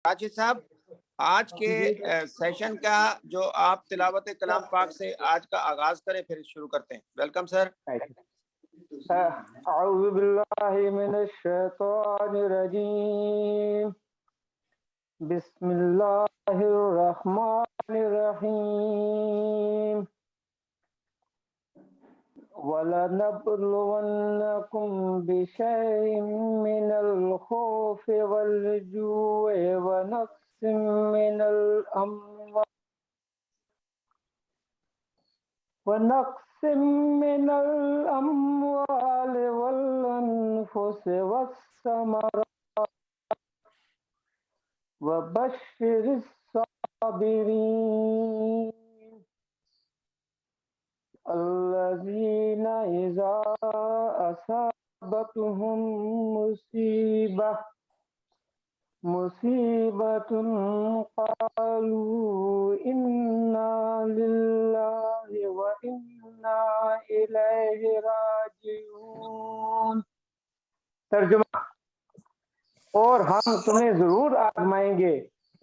राशिद साहब, आज के सेशन का जो आप तिलावत कलाम पाक से आज का आगाज करें, फिर शुरू करते हैं। Welcome sir. अऊज़ु बिल्लाहि मिनश शैतानिर रजीम। बिस्मिल्लाहिर रहमानिर रहीम। वलनब्लुवन्नकुम बिशैइन मिनल खौफि वल जु'i व नक्सिम मिनल अम्वाल वल अनफुसि वस्समरात वबश्शिरिस साबिरीन अल्लज़ीना इज़ा असाबतहुम मुसीबतुन क़ालू इन्ना लिल्लाहि व इन्ना इलैहि राजिऊन। तर्जुमा। और हम तुम्हें जरूर आजमाएंगे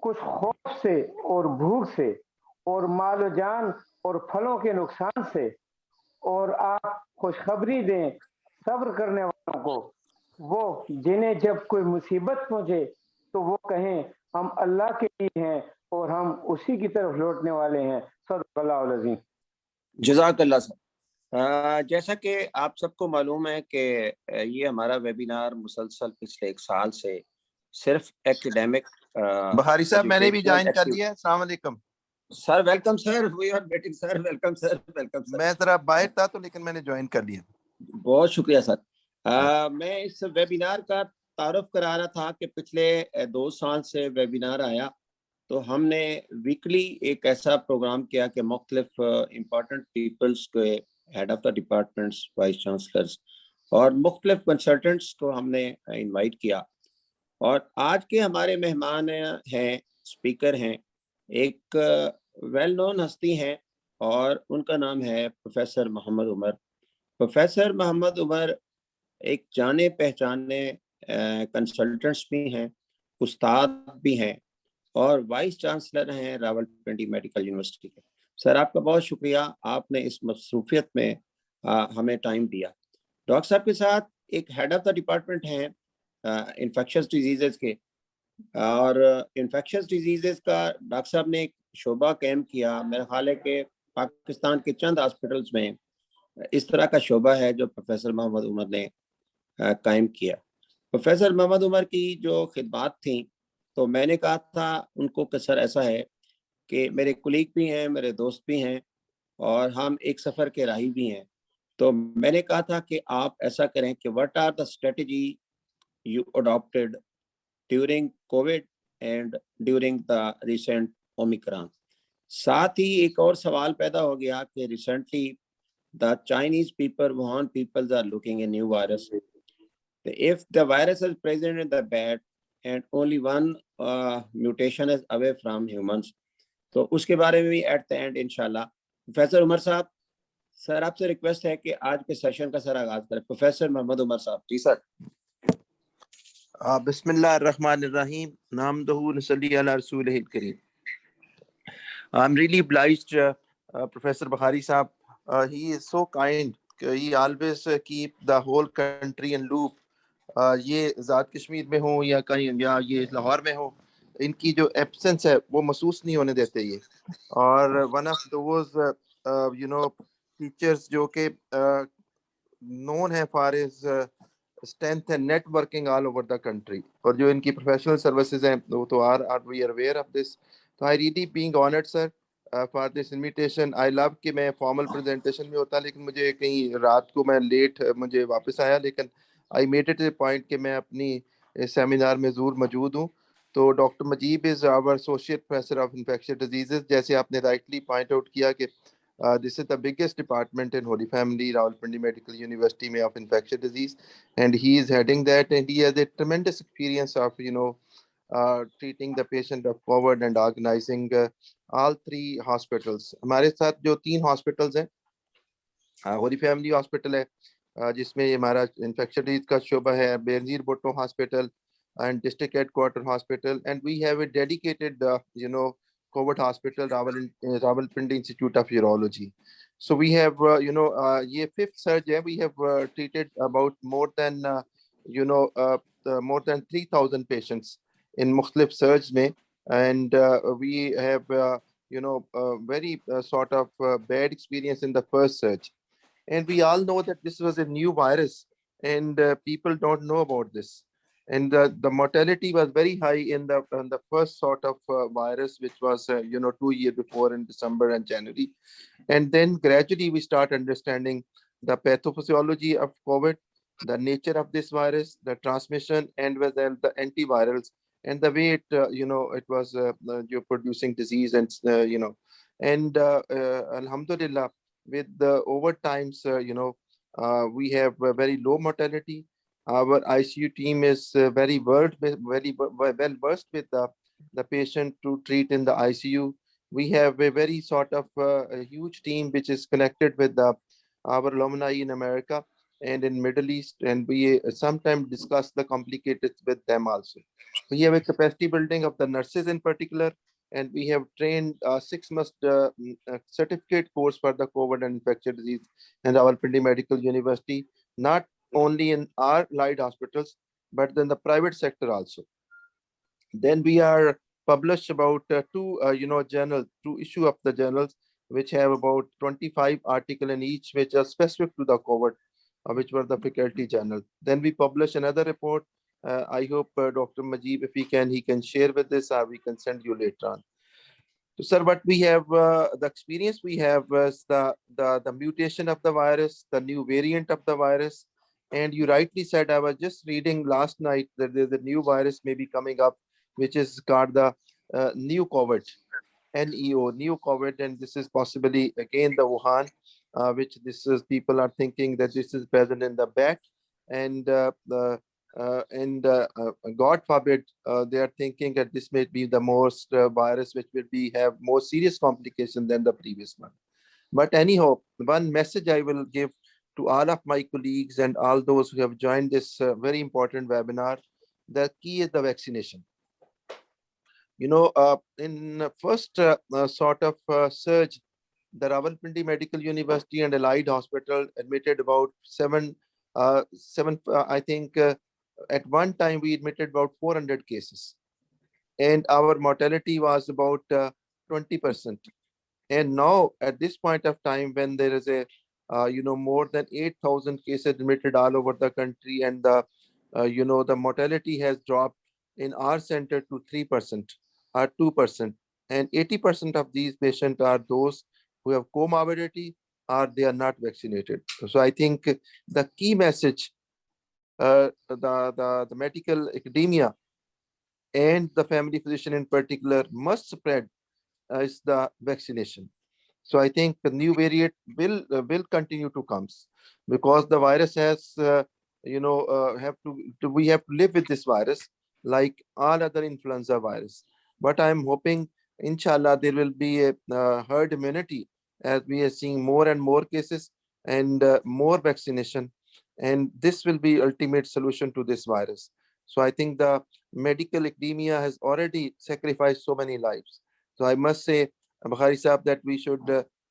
कुछ खौफ से और भूख से और मालो जान और फलों के नुकसान से, और आप खुशखबरी दें सब्र करने वालों को, वो जिन्हें जब कोई मुसीबत पहुंचे तो वो कहें हम अल्लाह के लिए हैं और हम उसी की तरफ लौटने वाले हैं। सदक़ल्लाहुल अज़ीम। जज़ाकल्लाह सर। जैसा कि आप सबको मालूम है कि ये हमारा वेबिनार मुसलसल पिछले 1 साल से सिर्फ एकेडमिक बहारी साहब मैंने भी ज्वाइन कर लिया। अस्सलाम वालेकुम sir. Welcome sir. We are waiting sir. Welcome sir. Welcome sir. मैं जरा बाहर था तो लेकिन मैंने ज्वाइन कर लिया। बहुत शुक्रिया सर। मैं इस वेबिनार का तारुफ करा रहा था कि पिछले 2 साल से वेबिनार आया तो हमने वीकली एक ऐसा प्रोग्राम किया कि मुख्तलिफ इम्पोर्टेंट पीपल्स के head of the departments, vice chancellors और मुख्तलिफ कंसल्टेंट्स को हमने इनवाइट किया। और आज के हमारे मेहमान हैं, स्पीकर हैं, एक वेल नोन हस्ती हैं और उनका नाम है प्रोफेसर मोहम्मद उमर। प्रोफेसर मोहम्मद उमर एक जाने पहचाने कंसल्टेंट्स भी हैं, उस्ताद भी हैं और वाइस चांसलर हैं रावलपिंडी मेडिकल यूनिवर्सिटी के। सर आपका बहुत शुक्रिया, आपने इस मसरूफियत में हमें टाइम दिया। डॉक्टर साहब के साथ एक हेड ऑफ द डिपार्टमेंट हैं इन्फेक्शस डिजीज़ेस के, और इन्फेक्शस डिजीज़ेस का डॉक्टर साहब ने एक शोबा कायम किया। मेरा ख्याल है कि पाकिस्तान के चंद हॉस्पिटल्स में इस तरह का शोबा है जो प्रोफेसर मोहम्मद उमर ने कायम किया। प्रोफेसर मोहम्मद उमर की जो खिदमात थी तो मैंने कहा था उनको कि सर ऐसा है कि मेरे कुलीग भी हैं, मेरे दोस्त भी हैं और हम एक सफ़र के राही भी हैं। तो मैंने कहा था कि आप ऐसा करें कि what are the strategy you adopted during Covid and during the recent Omicron. साथ ही एक और सवाल पैदा हो गया कि recently the Chinese people, Wuhan peoples are looking a new virus. If the virus is present in the bat and only one mutation is away from humans, तो उसके बारे में भी एट द एंड इंशाल्लाह। प्रोफेसर उमर साहब, sir आपसे request है कि आज के सेशन का सर आगाज करें। प्रोफेसर मोहम्मद उमर साहब। जी सर। बिस्मिल्लाहिर्रहमानिर्रहीम। नामदहू नसल्ली अला रसूलिहिल करीम। I'm really obliged, Professor Bukhari Saab. He is so kind. He always keep the whole country in loop. ये ज़ात कश्मीर में हो या कहीं या ये लाहौर में हो, इनकी जो एब्सेंस है वो महसूस नहीं होने देते ये। और वन ऑफ दोज टीचर्स जो कि नोन है for his strength and networking all over the country, और जो इनकी प्रोफेशनल सर्विसेज हैं वो तो are we are aware of this. तो I really being honoured sir for this invitation. I love कि मैं फॉर्मल प्रेजेंटेशन में होता, लेकिन मुझे कहीं रात को मैं लेट मुझे वापस आया, लेकिन I made it a point कि मैं अपनी सेमिनार में ज़रूर मौजूद हूँ। तो doctor Mujeeb is our associate professor of infectious diseases. जैसे आपने राइटली पॉइंट आउट किया कि this is the biggest department in Holy Family Rawalpindi Medical University में of infectious disease, and he is heading that, and he has a tremendous experience of treating the patient of COVID and organizing all 3 hospitals. हमारे साथ जो 3 hospitals हैं, Holi family hospital है जिसमें हमारा infection disease का शोबा है, Benazir Bhutto hospital and district headquarter hospital, and we have a dedicated, COVID hospital, Rawalpindi Institute of Urology. So we have, ये fifth surge है. We have treated about more than, more than 3,000 patients in मुख्तलिफ surge में, and we have, very sort of bad experience in the first surge. And we all know that this was a new virus, and people don't know about this. And the mortality was very high in the first sort of virus, which was 2 years before in December and January. And then gradually we start understanding the pathophysiology of COVID, the nature of this virus, the transmission, and whether the antivirals, and the way it it was you're producing disease, and Alhamdulillah, with the over times, we have a very low mortality. Our ICU team is very well versed with the patient to treat in the ICU. We have a very sort of a huge team which is connected with our alumni in America and in Middle East, and we sometimes discuss the complicated with them also. We have a capacity building of the nurses in particular, and we have trained 6 month certificate course for the COVID and infectious disease in Rawalpindi Medical University, not only in our allied hospitals, but in the private sector also. Then we are published about two issue of the journals, which have about 25 articles in each, which are specific to the COVID, which were the faculty journal. Then we publish another report. I hope Dr. Majib, if he can share with this, we can send you later on. So, sir, what we have, the experience we have was the mutation of the virus, the new variant of the virus. And you rightly said, I was just reading last night that there's a new virus may be coming up, which is called the new COVID, NEO, new COVID. And this is possibly again the Wuhan, which this is, people are thinking that this is present in the bat. And God forbid, they are thinking that this may be the most virus which will have more serious complication than the previous one. But anyhow, one message I will give to all of my colleagues and all those who have joined this very important webinar: the key is the vaccination. In the first sort of surge, the Rawalpindi Medical University and Allied Hospital admitted about seven, I think. At one time, we admitted about 400 cases, and our mortality was about 20%. And now, at this point of time, when there is a more than 8,000 cases admitted all over the country, and the mortality has dropped in our center to 3% or 2%, and 80% of these patients are those who have comorbidity or they are not vaccinated. So I think the key message, the medical academia and the family physician in particular must spread is the vaccination. So I think the new variant will continue to come, because the virus has we have to live with this virus like all other influenza virus. But I'm hoping, inshallah, there will be a herd immunity as we are seeing more and more cases and more vaccination, and this will be ultimate solution to this virus. So I think the medical academia has already sacrificed so many lives. So I must say, Bukhari Sahab, that we should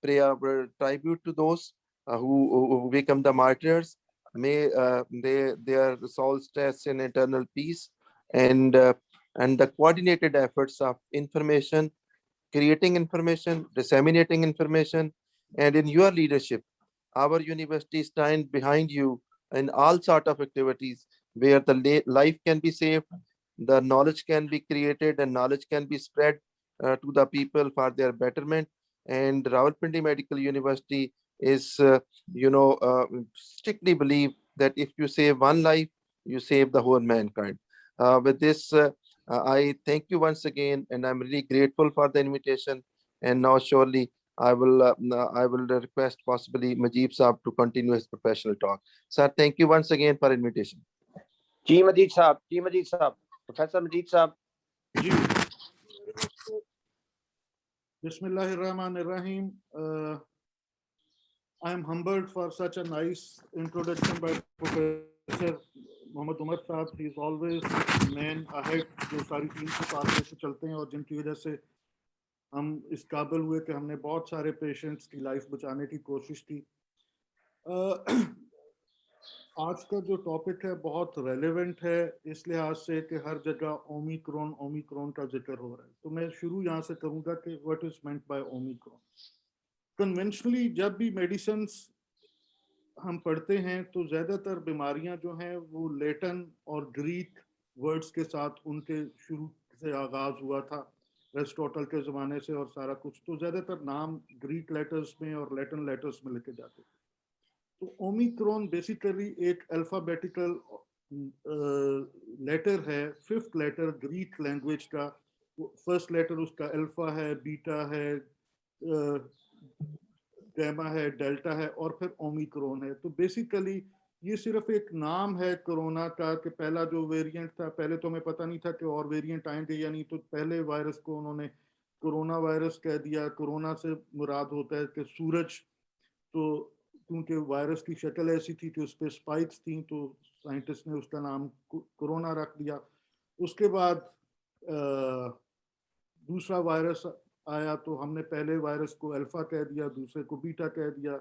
pay our tribute to those who become the martyrs. May their souls rest in eternal peace, and the coordinated efforts of information, creating information, disseminating information, and in your leadership, our university stands behind you in all sort of activities where the life can be saved, the knowledge can be created, and knowledge can be spread to the people for their betterment. And Rawalpindi Medical University is, strictly believe that if you save one life, you save the whole mankind. With this, I thank you once again, and I'm really grateful for the invitation. And now, surely, I will request possibly Majib Saab to continue his professional talk. Sir, thank you once again for invitation. Ji Majid Saab, Professor Majid Saab. Bismillahirrahmanirrahim. I am humbled for such a nice introduction by Professor Mohammad Umar sahab, he is always man ahead, जो सारी team के साथ लेके चलते हैं और जिनकी वजह से हम इस काबिल हुए कि हमने बहुत सारे पेशेंट्स की लाइफ बचाने की कोशिश की। आज का जो टॉपिक है बहुत रेलेवेंट है इस लिहाज से कि हर जगह ओमिक्रॉन का जिक्र हो रहा है। तो मैं शुरू यहाँ से करूँगा कि what is meant by Omicron. Conventionally जब भी मेडिसिन्स हम पढ़ते हैं तो ज़्यादातर बीमारियां जो हैं वो लैटिन और ग्रीक वर्ड्स के साथ उनके शुरू से आगाज़ हुआ था, एरिस्टोटल के ज़माने से, और सारा कुछ तो ज़्यादातर नाम ग्रीक लेटर्स में और लैटिन लेटर्स में लिखे जाते थे। तो ओमिक्रॉन बेसिकली एक अल्फ़ाबेटिकल लेटर है, फिफ्थ लेटर ग्रीक लैंग्वेज का। फर्स्ट लेटर उसका अल्फ़ा है, बीटा है, गैमा है, डेल्टा है और फिर ओमिक्रॉन है। तो बेसिकली ये सिर्फ एक नाम है कोरोना का कि पहला जो वेरिएंट था, पहले तो हमें पता नहीं था कि और वेरिएंट आएंगे या नहीं, तो पहले वायरस को उन्होंने कोरोना वायरस कह दिया। कोरोना से मुराद होता है कि सूरज, तो क्योंकि वायरस की शक्ल ऐसी थी कि उस पर स्पाइक्स थी तो साइंटिस्ट ने उसका नाम कोरोना रख दिया। उसके बाद दूसरा वायरस आया तो हमने पहले वायरस को अल्फा कह दिया, दूसरे को बीटा कह दिया,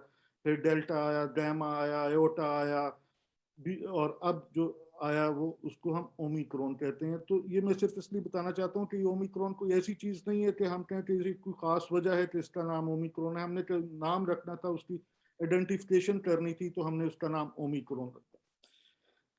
फिर डेल्टा आया, गैमा आया, आयोटा आया, और अब जो आया वो उसको हम ओमिक्रॉन कहते हैं। तो ये मैं सिर्फ इसलिए बताना चाहता हूँ कि ओमिक्रॉन कोई ऐसी चीज़ नहीं है कि हम कहें कि कोई ख़ास वजह है कि इसका नाम ओमिक्रॉन है। हमने नाम रखना था, उसकी आइडेंटिफिकेशन करनी थी, तो हमने उसका नाम ओमिक्रॉन रखा।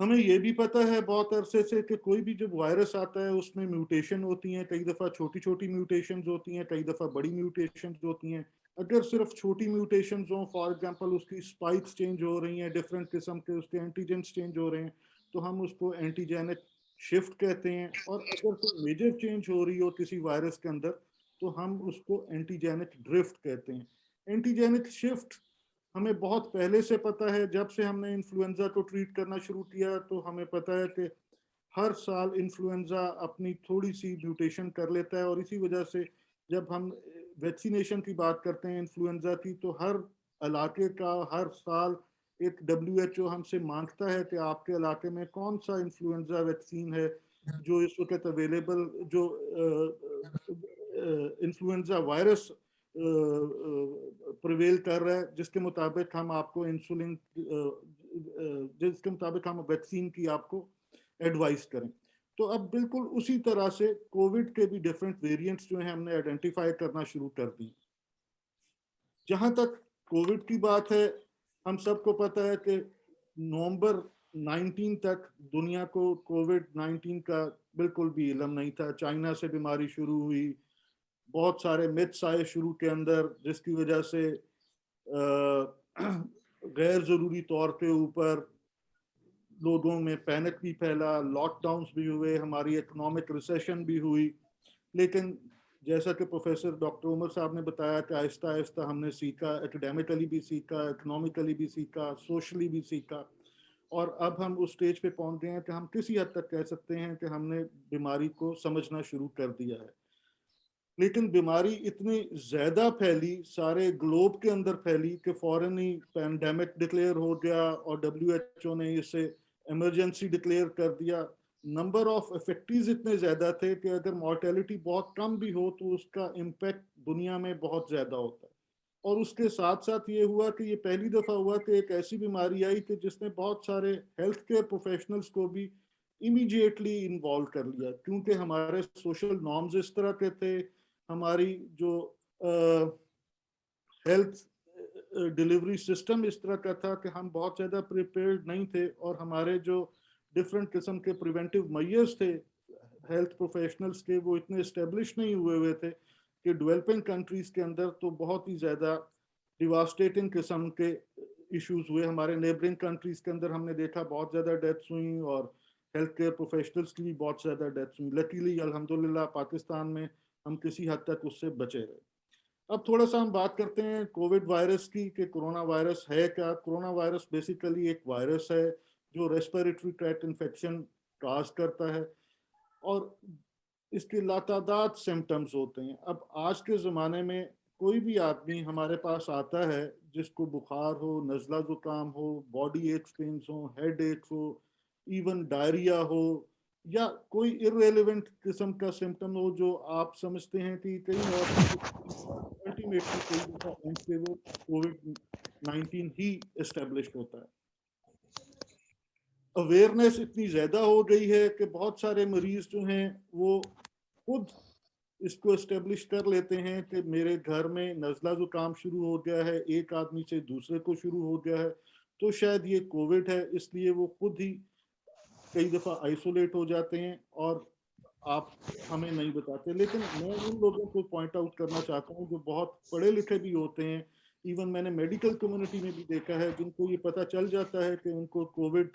हमें ये भी पता है बहुत अरसे से कि कोई भी जब वायरस आता है उसमें म्यूटेशन होती हैं, कई दफ़ा छोटी छोटी म्यूटेशंस होती हैं, कई दफ़ा बड़ी म्यूटेशंस होती हैं। अगर सिर्फ छोटी म्यूटेशंस हों, फॉर एग्जांपल उसकी स्पाइक्स चेंज हो रही हैं, डिफरेंट किस्म के उसके एंटीजेंस चेंज हो रहे हैं, तो हम उसको एंटीजेनिक शिफ्ट कहते हैं। और अगर कोई मेजर चेंज हो रही हो किसी वायरस के अंदर तो हम उसको एंटीजेनिक ड्रिफ्ट कहते हैं। एंटीजेनिक शिफ्ट हमें बहुत पहले से पता है, जब से हमने इन्फ्लुएंजा को ट्रीट करना शुरू किया तो हमें पता है कि हर साल इन्फ्लुएंजा अपनी थोड़ी सी म्यूटेशन कर लेता है। और इसी वजह से जब हम वैक्सीनेशन की बात करते हैं इन्फ्लुएंजा की, तो हर इलाके का हर साल एक WHO हमसे मांगता है कि आपके इलाके में कौन सा इन्फ्लुएंजा वैक्सीन है जो इस वक्त अवेलेबल, जो इन्फ्लुएंजा वायरस प्रिवेल कर रहा है, जिसके मुताबिक हम आपको इंसुलिन, जिसके मुताबिक हम वैक्सीन की आपको एडवाइस करें। तो अब बिल्कुल उसी तरह से कोविड के भी डिफरेंट वेरिएंट्स जो हैं हमने आइडेंटिफाई करना शुरू कर दी। जहां तक कोविड की बात है, हम सबको पता है कि नवंबर 19 तक दुनिया को कोविड-19 का बिल्कुल भी इल्म नहीं था। चाइना से बीमारी शुरू हुई, बहुत सारे मिथ्स आए शुरू के अंदर, जिसकी वजह से गैर ज़रूरी तौर के ऊपर लोगों में पैनिक भी फैला, लॉकडाउन्स भी हुए, हमारी इकोनॉमिक रिसेशन भी हुई। लेकिन जैसा कि प्रोफेसर डॉक्टर उमर साहब ने बताया कि आहिस्ता आहिस्ता हमने सीखा, एकेडमिकली भी सीखा, इकोनॉमिकली भी सीखा, सोशली भी सीखा, और अब हम उस स्टेज पे पहुंच गए हैं कि हम किसी हद तक कह सकते हैं कि हमने बीमारी को समझना शुरू कर दिया है। लेकिन बीमारी इतनी ज़्यादा फैली, सारे ग्लोब के अंदर फैली कि फ़ौरन ही पैंडेमिक डिक्लेयर हो गया और WHO ने इसे इमरजेंसी डिक्लेयर कर दिया। नंबर ऑफ इफेक्टीज इतने ज़्यादा थे कि अगर मॉर्टेलिटी बहुत कम भी हो तो उसका इम्पैक्ट दुनिया में बहुत ज़्यादा होता है। और उसके साथ साथ ये हुआ कि ये पहली दफ़ा हुआ कि एक ऐसी बीमारी आई कि जिसने बहुत सारे हेल्थ केयर प्रोफेशनल्स को भी इमीडिएटली इन्वॉल्व कर लिया, क्योंकि हमारे सोशल नॉर्म्स इस तरह के थे, हमारी जो हेल्थ डिलीवरी सिस्टम इस तरह का था कि हम बहुत ज़्यादा प्रिपेयर्ड नहीं थे, और हमारे जो डिफरेंट किस्म के प्रिवेंटिव मेजर्स थे हेल्थ प्रोफेशनल्स के, वो इतने इस्टेब्लिश नहीं हुए थे कि डेवलपिंग कंट्रीज़ के अंदर तो बहुत ही ज़्यादा डिवास्टेटिंग किस्म के इश्यूज हुए। हमारे नेबरिंग कंट्रीज़ के अंदर हमने देखा बहुत ज़्यादा डेथ्स हुई और हेल्थ केयर प्रोफेशनल्स की भी बहुत ज़्यादा डेथ्स हुई। लकीली अल्हम्दुलिल्लाह पाकिस्तान में हम किसी हद तक उससे बचे रहे। अब थोड़ा सा हम बात करते हैं कोविड वायरस की कि कोरोना वायरस है क्या। कोरोना वायरस बेसिकली एक वायरस है जो रेस्पिरेटरी ट्रैक्ट इन्फेक्शन काज करता है, और इसके लातादाद सिम्टम्स होते हैं। अब आज के ज़माने में कोई भी आदमी हमारे पास आता है जिसको बुखार हो, नज़ला ज़ुकाम हो, बॉडी एक्स पेन्स हो, हेड एक्स हो, इवन डायरिया हो या कोई इररेलेवेंट किस्म का सिम्टम हो जो आप समझते हैं कि कहीं और अल्टीमेटली कई दफा एंड पे वो कोविड-19 ही एस्टेब्लिश्ड होता है। अवेयरनेस इतनी ज्यादा हो गई है कि बहुत सारे मरीज जो हैं वो खुद इसको एस्टेब्लिश कर लेते हैं कि मेरे घर में नज़ला जुकाम शुरू हो गया है, एक आदमी से दूसरे को शुरू हो गया है, तो शायद ये कोविड है, इसलिए वो खुद ही कई दफ़ा आइसोलेट हो जाते हैं और आप हमें नहीं बताते। लेकिन मैं उन लोगों को पॉइंट आउट करना चाहता हूँ जो बहुत पढ़े लिखे भी होते हैं, इवन मैंने मेडिकल कम्युनिटी में भी देखा है, जिनको ये पता चल जाता है कि उनको कोविड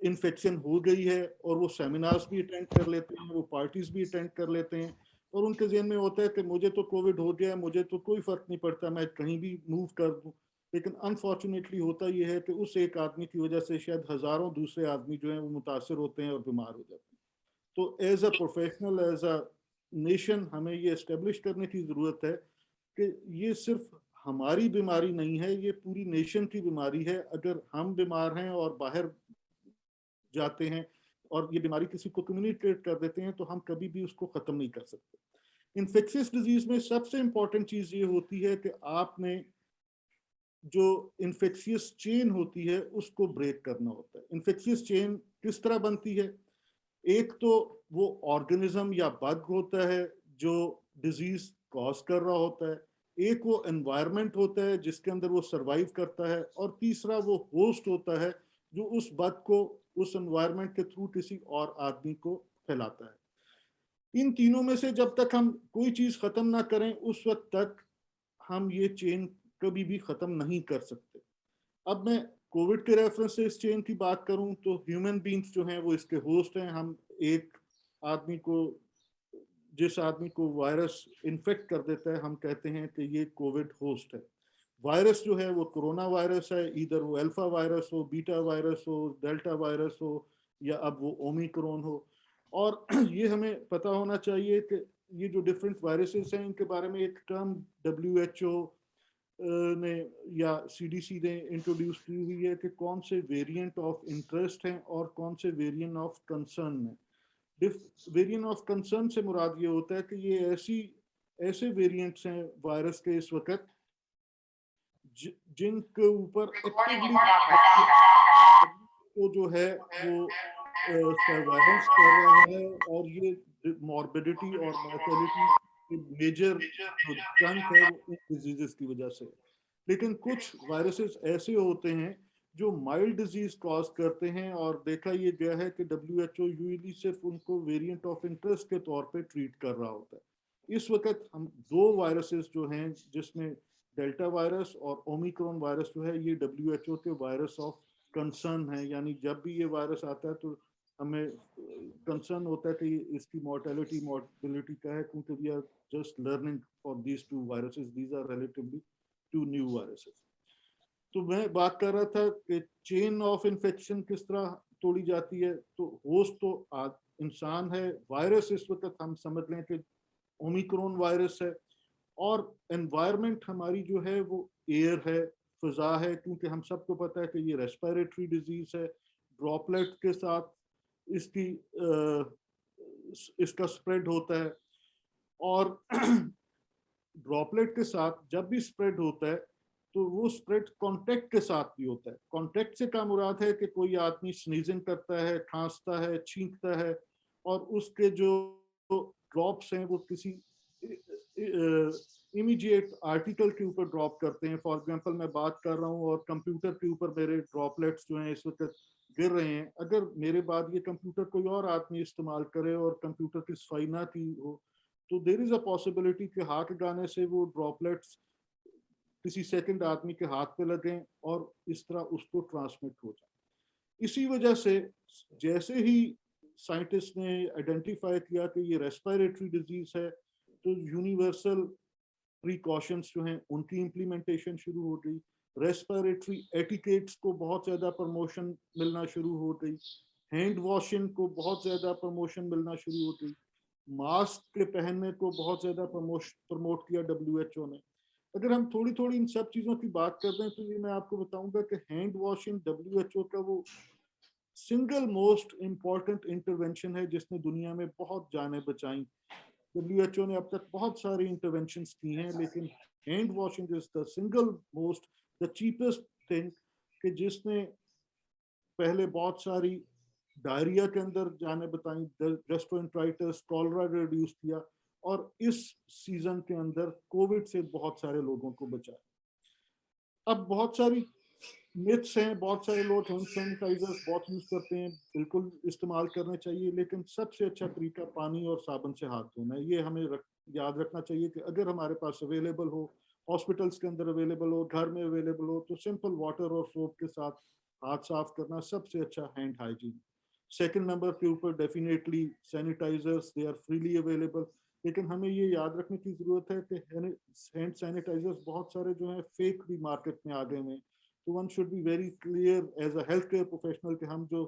इन्फेक्शन हो गई है और वो सेमिनार्स भी अटेंड कर लेते हैं, वो पार्टीज भी अटेंड कर लेते हैं और उनके ज़हन में होता है कि मुझे तो कोविड हो गया है, मुझे तो कोई फ़र्क नहीं पड़ता, मैं कहीं भी मूव कर दूँ। लेकिन अनफॉर्चुनेटली होता ये है कि उस एक आदमी की वजह से शायद हज़ारों दूसरे आदमी जो हैं वो मुतासर होते हैं और बीमार हो जाते हैं। तो as a professional, as a nation हमें ये एस्टेब्लिश करने की ज़रूरत है कि ये सिर्फ हमारी बीमारी नहीं है, ये पूरी नेशन की बीमारी है। अगर हम बीमार हैं और बाहर जाते हैं और ये बीमारी किसी को कम्युनिकेट कर देते हैं तो हम कभी भी उसको ख़त्म नहीं कर सकते। इन्फेक्शियस डिजीज में सबसे इंपॉर्टेंट चीज़ ये होती है कि आपने जो इन्फेक्शियस चेन होती है उसको ब्रेक करना होता है। इन्फेक्शियस चेन किस तरह बनती है? एक तो वो ऑर्गेनिज्म या बग होता है जो डिजीज कॉज कर रहा होता है, एक वो एनवायरनमेंट होता है जिसके अंदर वो सरवाइव करता है, और तीसरा वो होस्ट होता है जो उस बग को उस एनवायरनमेंट के थ्रू किसी और आदमी को फैलाता है। इन तीनों में से जब तक हम कोई चीज खत्म ना करें उस वक्त तक हम ये चेन कभी भी खत्म नहीं कर सकते। अब मैं कोविड के रेफरेंस से इस चेन की बात करूं तो ह्यूमन बींग्स जो हैं वो इसके होस्ट हैं। हम एक आदमी को, जिस आदमी को वायरस इन्फेक्ट कर देता है, हम कहते हैं कि ये कोविड होस्ट है। वायरस जो है वो कोरोना वायरस है, इधर वो अल्फा वायरस हो, बीटा वायरस हो, डेल्टा वायरस हो या अब वो ओमिक्रॉन हो। और ये हमें पता होना चाहिए कि ये जो डिफरेंट वायरसेस हैं इनके बारे में एक टर्म WHO ने या CDC ने इंट्रोड्यूस की हुई है कि कौन से वेरिएंट ऑफ इंटरेस्ट हैं और कौन से वेरिएंट ऑफ कंसर्न हैं। वेरिएंट ऑफ कंसर्न से मुराद ये होता है कि ये ऐसे वेरिएंट्स हैं वायरस के इस वक्त जिनके ऊपर एक्टिवली तो जो है वो सर्वाइलेंस कर रहा है और ये मॉर्बिडिटी और मॉर्टेलिटी मेजर जो चंक है वो इन डिजीजेस की वजह से। लेकिन कुछ वायरसेस ऐसे होते हैं जो माइल्ड डिजीज कॉज करते हैं और देखा ये गया है कि WHO यूजली सिर्फ उनको वेरिएंट ऑफ इंटरेस्ट के तौर पे ट्रीट कर रहा होता है। इस वक्त हम दो वायरसेस जो हैं जिसमें डेल्टा वायरस और ओमिक्रॉन वायरस जो है ये WHO के वायरस ऑफ कंसर्न है, यानी जब भी ये वायरस आता है तो हमें कंसर्न होता है कि इसकी मॉर्टेलिटी मॉर्बिलिटी क्या है, क्योंकि we are just learning for these two viruses, these are relatively too new viruses. तो मैं बात कर रहा था कि चेन ऑफ इन्फेक्शन किस तरह तोड़ी जाती है। तो होस्ट तो इंसान है, वायरस इस वक्त हम समझ लें कि ओमिक्रॉन वायरस है, और एनवायरनमेंट हमारी जो है वो एयर है, फिजा है, क्योंकि हम सबको पता है कि ये रेस्पिरेटरी डिजीज है। ड्रॉपलेट के साथ इसका स्प्रेड होता है, और ड्रॉपलेट के साथ जब भी स्प्रेड होता है तो वो स्प्रेड कांटेक्ट के साथ भी होता है। कांटेक्ट से क्या मुराद है कि कोई आदमी स्नीजिंग करता है, खांसता है, छींकता है और उसके जो ड्रॉप्स हैं वो किसी इमीडिएट आर्टिकल के ऊपर ड्रॉप करते हैं। फॉर एग्जांपल मैं बात कर रहा हूँ और कंप्यूटर के ऊपर मेरे ड्रॉपलेट्स जो हैं इस वक्त गिर रहे हैं, अगर मेरे बाद ये कंप्यूटर कोई और आदमी इस्तेमाल करे और कंप्यूटर की सफाई ना की हो तो देयर इज अ पॉसिबिलिटी कि हाथ लगाने से वो ड्रॉपलेट्स किसी सेकंड आदमी के हाथ पे लगें और इस तरह उसको ट्रांसमिट हो जाए। इसी वजह से जैसे ही साइंटिस्ट ने आइडेंटिफाई किया कि ये रेस्पिरेटरी डिजीज है तो यूनिवर्सल प्रिकॉशंस जो हैं उनकी इम्प्लीमेंटेशन शुरू हो गई। रेस्पिरेटरी एटिकेट्स को बहुत ज़्यादा प्रमोशन मिलना शुरू हो गई। हैंड वॉशिंग को बहुत ज़्यादा प्रमोशन मिलना शुरू हो गई। मास्क के पहनने को बहुत ज़्यादा प्रमोट किया WHO ने। अगर हम थोड़ी थोड़ी इन सब चीज़ों की बात कर दें तो ये मैं आपको बताऊंगा कि हैंड वॉशिंग WHO का वो सिंगल मोस्ट इम्पॉर्टेंट इंटरवेंशन है जिसने दुनिया में बहुत जानें बचाई। WHO ने अब तक बहुत सारी इंटरवेंशंस की हैं, लेकिन hand washing is the single most the cheapest thing कि जिसने पहले बहुत सारी डायरिया के अंदर जाने बताई, गैस्ट्रोएंटेराइटिस, कॉलरा रिड्यूस किया, और इस सीजन के अंदर कोविड से बहुत सारे लोगों को बचाया। अब बहुत सारी मिथ्स हैं, बहुत सारे लोग हैंड सैनिटाइजर्स बहुत यूज करते हैं, बिल्कुल इस्तेमाल करने चाहिए, लेकिन सबसे अच्छा तरीका पानी और साबुन से हाथ धोना है। ये हमें याद रखना चाहिए कि अगर हमारे पास अवेलेबल हो, हॉस्पिटल्स के अंदर अवेलेबल हो, घर में अवेलेबल हो, तो सिंपल वाटर और सोप के साथ हाथ साफ करना सबसे अच्छा हैंड हाइजीन। सेकंड नंबर के ऊपर definitely sanitisers, they are freely available, लेकिन हमें ये याद रखने की जरूरत है कि हैंड सैनिटाइजर्स बहुत सारे जो हैं फेक भी मार्केट में आ गए हैं। तो one should be very clear as a health care professional कि हम जो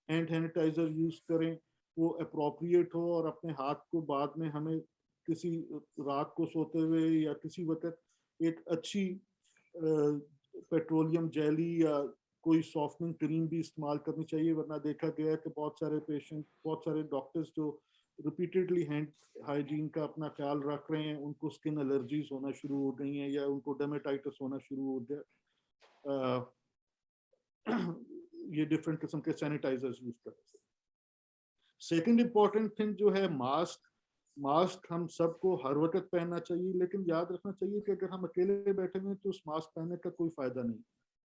हैंड सैनिटाइजर यूज करें वो अप्रोप्रिएट हो, और अपने हाथ को बाद में हमें किसी रात को सोते हुए या किसी वक्त एक अच्छी पेट्रोलियम जेली या कोई सॉफ्टनिंग क्रीम भी इस्तेमाल करनी चाहिए, वरना देखा गया है कि बहुत सारे पेशेंट, बहुत सारे डॉक्टर्स जो रिपीटेडली हैंड हाइजीन का अपना ख्याल रख रहे हैं, उनको स्किन एलर्जीज होना शुरू हो गई हैं या उनको डर्मेटाइटिस होना शुरू हो गया ये डिफरेंट किस्म के सैनिटाइजर्स यूज करने से। सेकंड इंपॉर्टेंट थिंग जो है मास्क। मास्क हम सबको हर वक्त पहनना चाहिए, लेकिन याद रखना चाहिए कि अगर हम अकेले बैठे हुए हैं तो उस मास्क पहनने का कोई फायदा नहीं,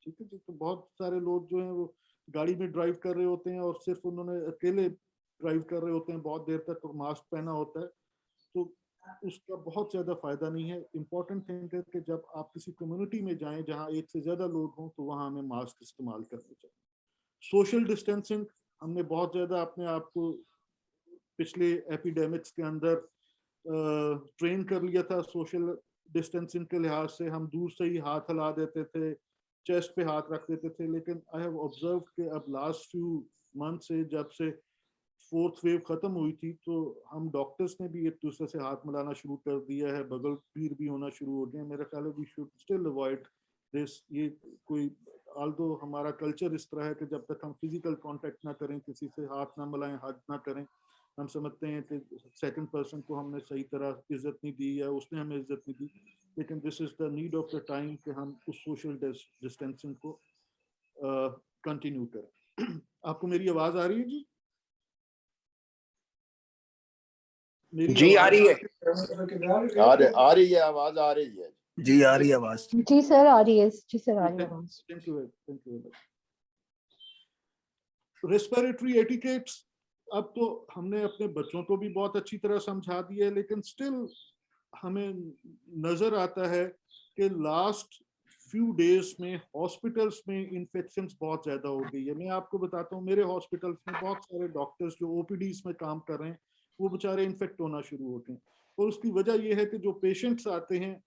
ठीक है जी। तो बहुत सारे लोग जो हैं वो गाड़ी में ड्राइव कर रहे होते हैं और सिर्फ उन्होंने अकेले ड्राइव कर रहे होते हैं बहुत देर तक, तो मास्क पहना होता है, तो उसका बहुत ज़्यादा फायदा नहीं है। इम्पॉर्टेंट थिंग है कि जब आप किसी कम्युनिटी में जाएं जहां एक से ज़्यादा लोग हों तो वहां हमें मास्क इस्तेमाल करने चाहिए। सोशल डिस्टेंसिंग, हमने बहुत ज़्यादा अपने आप को पिछले एपिडेमिक्स के अंदर ट्रेन कर लिया था। सोशल डिस्टेंसिंग के लिहाज से हम दूर से ही हाथ हिला देते थे, चेस्ट पे हाथ रख देते थे, लेकिन आई हैव ऑब्जर्व कि अब लास्ट फ्यू मंथ से, जब से फोर्थ वेव खत्म हुई थी, तो हम डॉक्टर्स ने भी एक दूसरे से हाथ मिलाना शुरू कर दिया है, बगल पीर भी होना शुरू हो गए। मेरा ख्याल है we should still avoid this. ये कोई आल्दो हमारा कल्चर इस तरह है कि जब तक हम फिजिकल कांटेक्ट ना करें, किसी से हाथ ना मिलाएं, हग ना करें, हम समझते हैं कि सेकंड पर्सन को हमने सही तरह इज्जत नहीं दी या उसने हमें इज्जत नहीं दी, लेकिन this is the need of the time कि हम उस सोशल डिस्टेंसिंग को कंटिन्यू करें। आपको मेरी आवाज आ रही है जी? जी आ रही है, आ रही है आवाज, आ रही है जी आ रही है आवाज। जी सर आ रही है, जी सर आ रही है आवाज। Thank you. रेस्पिरेटरी एटिकेट्स, अब तो हमने अपने बच्चों को भी बहुत अच्छी तरह समझा दिया है, लेकिन स्टिल हमें नजर आता है कि लास्ट फ्यू डेज में हॉस्पिटल्स में इन्फेक्शंस बहुत ज्यादा हो गई है। मैं आपको बताता हूँ, मेरे हॉस्पिटल्स में बहुत सारे डॉक्टर्स जो ओपीडीज में काम कर रहे हैं वो बेचारे इन्फेक्ट होना शुरू होते हैं, और उसकी वजह यह है कि जो पेशेंट्स आते हैं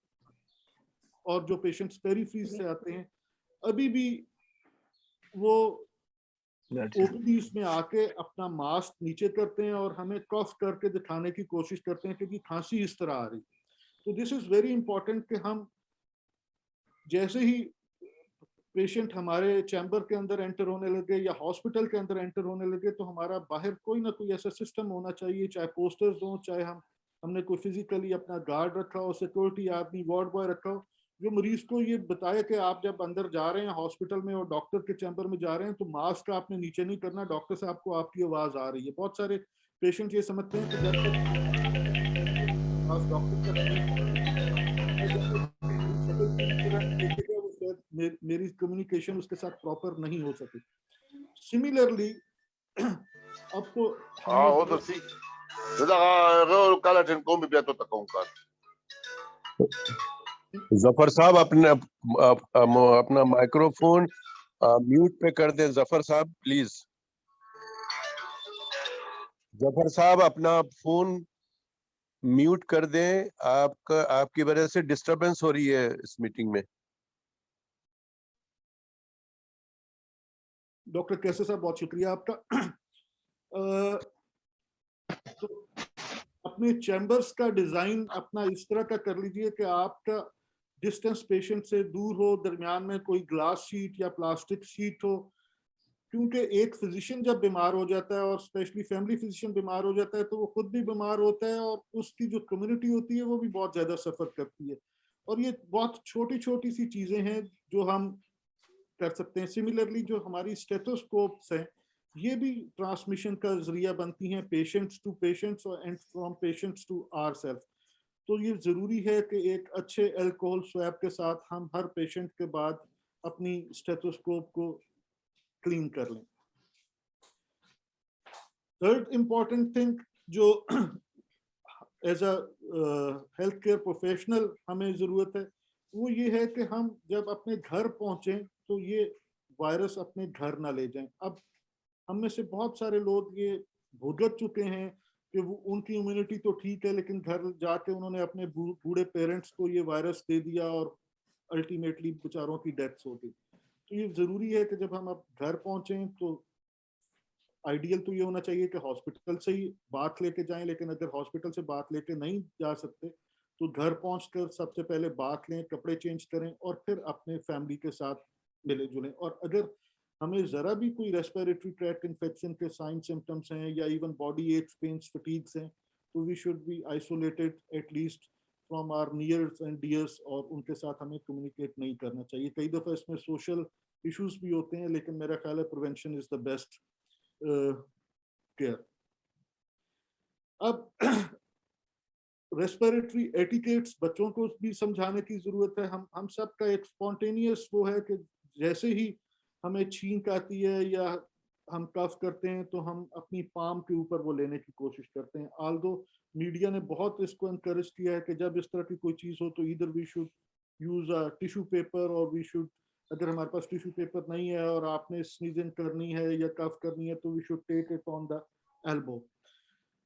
और जो पेशेंट्स पेरिफेरीज से आते हैं, अभी भी वो ओपीडीज में आके अपना मास्क नीचे करते हैं और हमें कफ करके दिखाने की कोशिश करते हैं कि खांसी इस तरह आ रही। तो दिस इज वेरी इंपॉर्टेंट कि हम जैसे ही पेशेंट हमारे चैम्बर के अंदर एंटर होने लगे या हॉस्पिटल के अंदर एंटर होने लगे, तो हमारा बाहर कोई ना कोई ऐसा सिस्टम होना चाहिए, चाहे पोस्टर्स हो, चाहे हमने कोई फिजिकली अपना गार्ड रखा हो, सिक्योरिटी आदमी, वार्ड बॉय रखा हो, जो मरीज को ये बताए कि आप जब अंदर जा रहे हैं हॉस्पिटल में और डॉक्टर के चैम्बर में जा रहे हैं तो मास्क आपने नीचे नहीं करना, डॉक्टर साहब को आपकी आवाज आ रही है। बहुत सारे पेशेंट ये समझते हैं कि जब तक डॉक्टर मेरी कम्युनिकेशन उसके साथ प्रॉपर नहीं हो सके। सिमिलरली अब तो जफर साहब अपना माइक्रोफोन म्यूट पे कर दें। जफर साहब प्लीज, जफर साहब अपना फोन म्यूट कर दें, आपकी वजह से डिस्टरबेंस हो रही है इस मीटिंग में। डॉक्टर कैसे साहब बहुत शुक्रिया आपका। तो अपने चैम्बर्स का डिजाइन अपना इस तरह का कर लीजिए कि आपका डिस्टेंस पेशेंट से दूर हो, दरमियान में कोई ग्लास शीट या प्लास्टिक शीट हो, क्योंकि एक फिजिशियन जब बीमार हो जाता है और स्पेशली फैमिली फिजिशियन बीमार हो जाता है तो वो खुद भी बीमार होता है और उसकी जो कम्युनिटी होती है वो भी बहुत ज्यादा सफर करती है। और ये बहुत छोटी छोटी सी चीजें हैं जो हम कर सकते हैं। सिमिलरली जो हमारी स्टेथोस्कोप्स हैं ये भी ट्रांसमिशन का जरिया बनती हैं patients to patients and from patients to ourselves. तो ये जरूरी है कि एक अच्छे अल्कोहल स्वैब के साथ हम हर पेशेंट के बाद अपनी स्टेथोस्कोप को क्लीन कर लें। थर्ड इम्पॉर्टेंट थिंग जो as a health care professional हमें ज़रूरत है वो ये है कि हम जब अपने घर पहुंचें तो ये वायरस अपने घर ना ले जाएं। अब हम में से बहुत सारे लोग ये भुगत चुके हैं कि वो उनकी इम्यूनिटी तो ठीक है लेकिन घर जाके उन्होंने अपने बूढ़े पेरेंट्स को ये वायरस दे दिया और अल्टीमेटली बेचारों की डेथ्स हो गई। तो ये ज़रूरी है कि जब हम अब घर पहुंचें तो आइडियल तो ये होना चाहिए कि हॉस्पिटल से ही बात लेके जाएं, लेकिन अगर हॉस्पिटल से बात लेके नहीं जा सकते तो घर पहुंचकर सबसे पहले बात लें, कपड़े चेंज करें और फिर अपने फैमिली के साथ मिले जुलें। और अगर हमें ज़रा भी कोई रेस्पिरेटरी ट्रैक्ट इन्फेक्शन के साइन सिम्टम्स हैं या even body aches, pains, fatigues हैं तो we should be isolated at least from our nears and dears और उनके साथ हमें कम्युनिकेट नहीं करना चाहिए। कई दफ़ा इसमें सोशल इश्यूज भी होते हैं लेकिन मेरा ख्याल है prevention is the best care. अब रेस्पिरेटरी एटिकेट्स बच्चों को भी समझाने की जरूरत है। हम सब का एक स्पॉन्टेनियस वो है कि जैसे ही हमें छींक आती है या हम कफ करते हैं तो हम अपनी पाम के ऊपर वो लेने की कोशिश करते हैं। आल्दो मीडिया ने बहुत इसको एनकरेज किया है कि जब इस तरह की कोई चीज़ हो तो इधर we should use a tissue paper और वी शुड, अगर हमारे पास टिश्यू पेपर नहीं है और आपने स्नीजिंग करनी है या कफ करनी है तो we should take it on the elbow.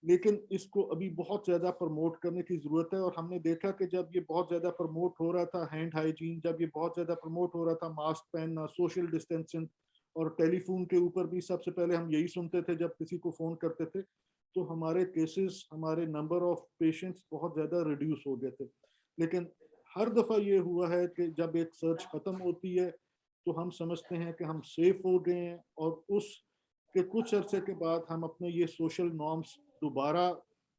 लेकिन इसको अभी बहुत ज़्यादा प्रमोट करने की ज़रूरत है और हमने देखा कि जब ये बहुत ज़्यादा प्रमोट हो रहा था हैंड हाइजीन, जब ये बहुत ज़्यादा प्रमोट हो रहा था मास्क पहनना, सोशल डिस्टेंसिंग, और टेलीफोन के ऊपर भी सबसे पहले हम यही सुनते थे जब किसी को फ़ोन करते थे तो हमारे केसेस, हमारे नंबर ऑफ पेशेंट्स बहुत ज़्यादा रिड्यूस हो गए थे। लेकिन हर दफ़ा ये हुआ है कि जब एक सर्च ख़त्म होती है तो हम समझते हैं कि हम सेफ हो गए हैं और उस के कुछ अरसे के बाद हम अपने ये सोशल नॉर्म्स दोबारा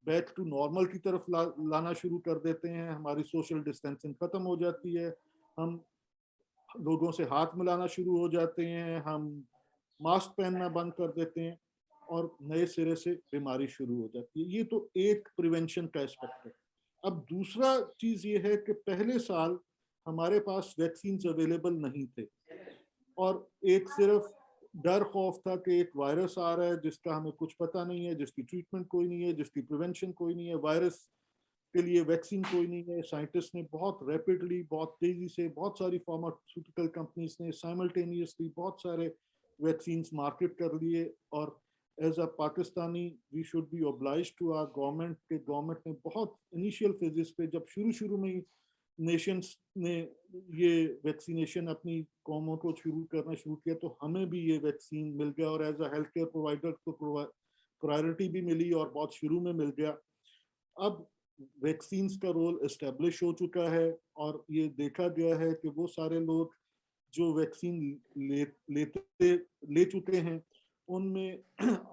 बैक टू नॉर्मल की तरफ लाना शुरू कर देते हैं। हमारी सोशल डिस्टेंसिंग ख़त्म हो जाती है, हम लोगों से हाथ मिलाना शुरू हो जाते हैं, हम मास्क पहनना बंद कर देते हैं और नए सिरे से बीमारी शुरू हो जाती है। ये तो एक प्रिवेंशन का एस्पेक्ट है। अब दूसरा चीज़ ये है कि पहले साल हमारे पास वैक्सीन अवेलेबल नहीं थे और एक सिर्फ डर खौफ था कि एक वायरस आ रहा है जिसका हमें कुछ पता नहीं है, जिसकी ट्रीटमेंट कोई नहीं है, जिसकी प्रिवेंशन कोई नहीं है, वायरस के लिए वैक्सीन कोई नहीं है। साइंटिस्ट ने बहुत रैपिडली, बहुत तेजी से, बहुत सारी फार्मास्यूटिकल कंपनीज ने साइमल्टेनियसली बहुत सारे वैक्सीन मार्केट कर लिए और as a Pakistani we should be obliged to our government के गवर्नमेंट ने बहुत इनिशियल फेजेस पे जब शुरू में ही नेशंस ने ये वैक्सीनेशन अपनी कौमों को शुरू करना शुरू किया तो हमें भी ये वैक्सीन मिल गया और as a health care provider को प्रायोरिटी भी मिली और बहुत शुरू में मिल गया। अब वैक्सीन का रोल एस्टेब्लिश हो चुका है और ये देखा गया है कि वो सारे लोग जो वैक्सीन ले चुके हैं उनमें